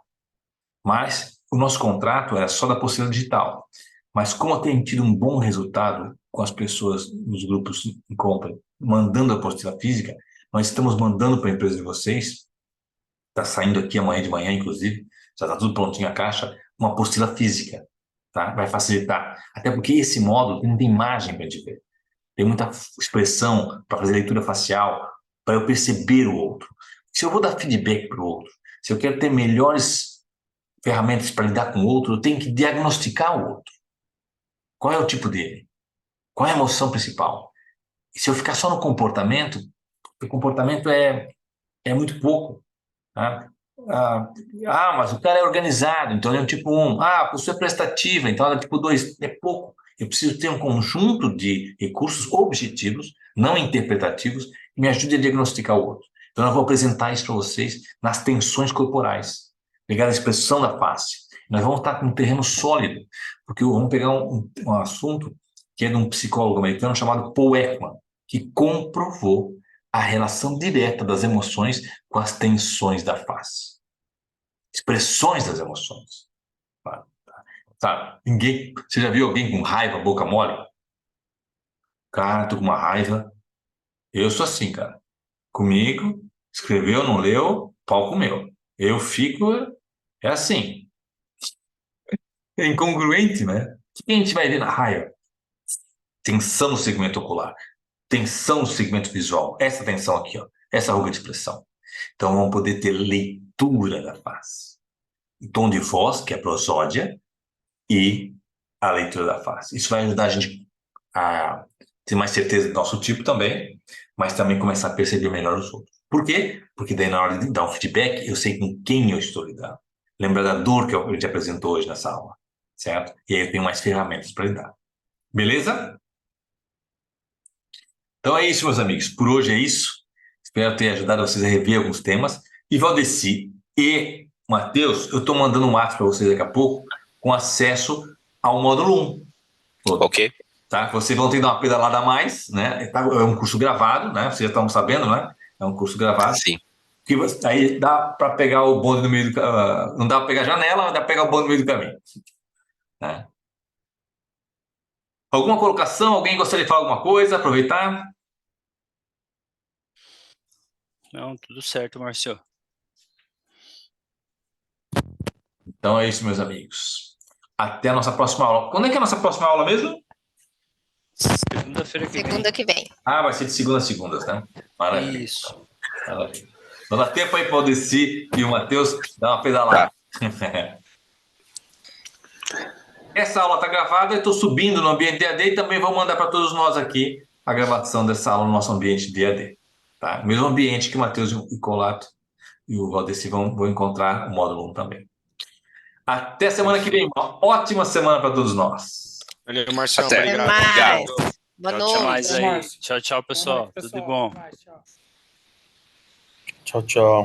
Mas o nosso contrato era só da apostila digital. Mas como eu tenho tido um bom resultado com as pessoas nos grupos de compra, mandando a apostila física, nós estamos mandando para a empresa de vocês, está saindo aqui amanhã de manhã, inclusive, já está tudo prontinho a caixa, uma apostila física, tá? Vai facilitar. Até porque esse módulo não tem imagem para a gente ver. Tem muita expressão para fazer leitura facial, para eu perceber o outro. Se eu vou dar feedback para o outro, se eu quero ter melhores ferramentas para lidar com o outro, eu tenho que diagnosticar o outro. Qual é o tipo dele? Qual é a emoção principal? E se eu ficar só no comportamento, o comportamento é muito pouco. Tá? Mas o cara é organizado, então ele é um tipo 1. A pessoa é prestativa, então ela é tipo 2. É pouco. Eu preciso ter um conjunto de recursos objetivos, não interpretativos, que me ajude a diagnosticar o outro. Então eu vou apresentar isso para vocês nas tensões corporais, pegar a expressão da face. Nós vamos estar com um terreno sólido, porque vamos pegar um assunto que é de um psicólogo americano chamado Paul Ekman, que comprovou a relação direta das emoções com as tensões da face. Expressões das emoções. Sabe? Você já viu alguém com raiva, boca mole? Cara, tô com uma raiva. Eu sou assim, cara. Comigo, escreveu, não leu, pau comeu. Eu fico, é assim. É incongruente, né? O que a gente vai ver na raiva? Tensão no segmento ocular. Tensão no segmento visual. Essa tensão aqui, ó. Essa ruga de expressão. Então, vamos poder ter leitura da face. O tom de voz, que é a prosódia, e a leitura da face. Isso vai ajudar a gente a ter mais certeza do nosso tipo também, mas também começar a perceber melhor os outros. Por quê? Porque daí na hora de dar um feedback, eu sei com quem eu estou lidando. Lembra da dor que a gente apresentou hoje nessa aula, certo? E aí eu tenho mais ferramentas para lidar. Beleza? Então é isso, meus amigos. Por hoje é isso. Espero ter ajudado vocês a rever alguns temas. E Valdeci e Matheus, eu estou mandando um WhatsApp para vocês daqui a pouco com acesso ao módulo 1. Ok. Tá? Vocês vão ter que dar uma pedalada a mais, né? É um curso gravado, né? Vocês já estão sabendo, né? É um curso gravado. Sim. Que aí dá para pegar o bonde no meio do caminho. Não dá para pegar a janela, mas dá para pegar o bonde no meio do caminho. Né? Alguma colocação? Alguém gostaria de falar alguma coisa? Aproveitar? Não, tudo certo, Márcio. Então é isso, meus amigos. Até a nossa próxima aula. Quando é que é a nossa próxima aula mesmo? Segunda-feira que vem. Segunda que vem. Vai ser de segunda a segundas, né? Maravilha. Isso. Maravilha. Então dá tempo aí para o Aldeci e o Matheus dar uma pedalada. Tá. Essa aula está gravada, eu estou subindo no ambiente de AD e também vou mandar para todos nós aqui a gravação dessa aula no nosso ambiente de AD. Tá? Mesmo ambiente que o Matheus e o Colato e o Valdeci vão encontrar o módulo 1 também. Até semana que vem. Uma ótima semana para todos nós. Valeu, Marcelo. Até. Obrigado. Mais. Boa Tchau, noite. aí. Tchau, tchau, pessoal. Tudo de bom. Tchau. Tchau, tchau.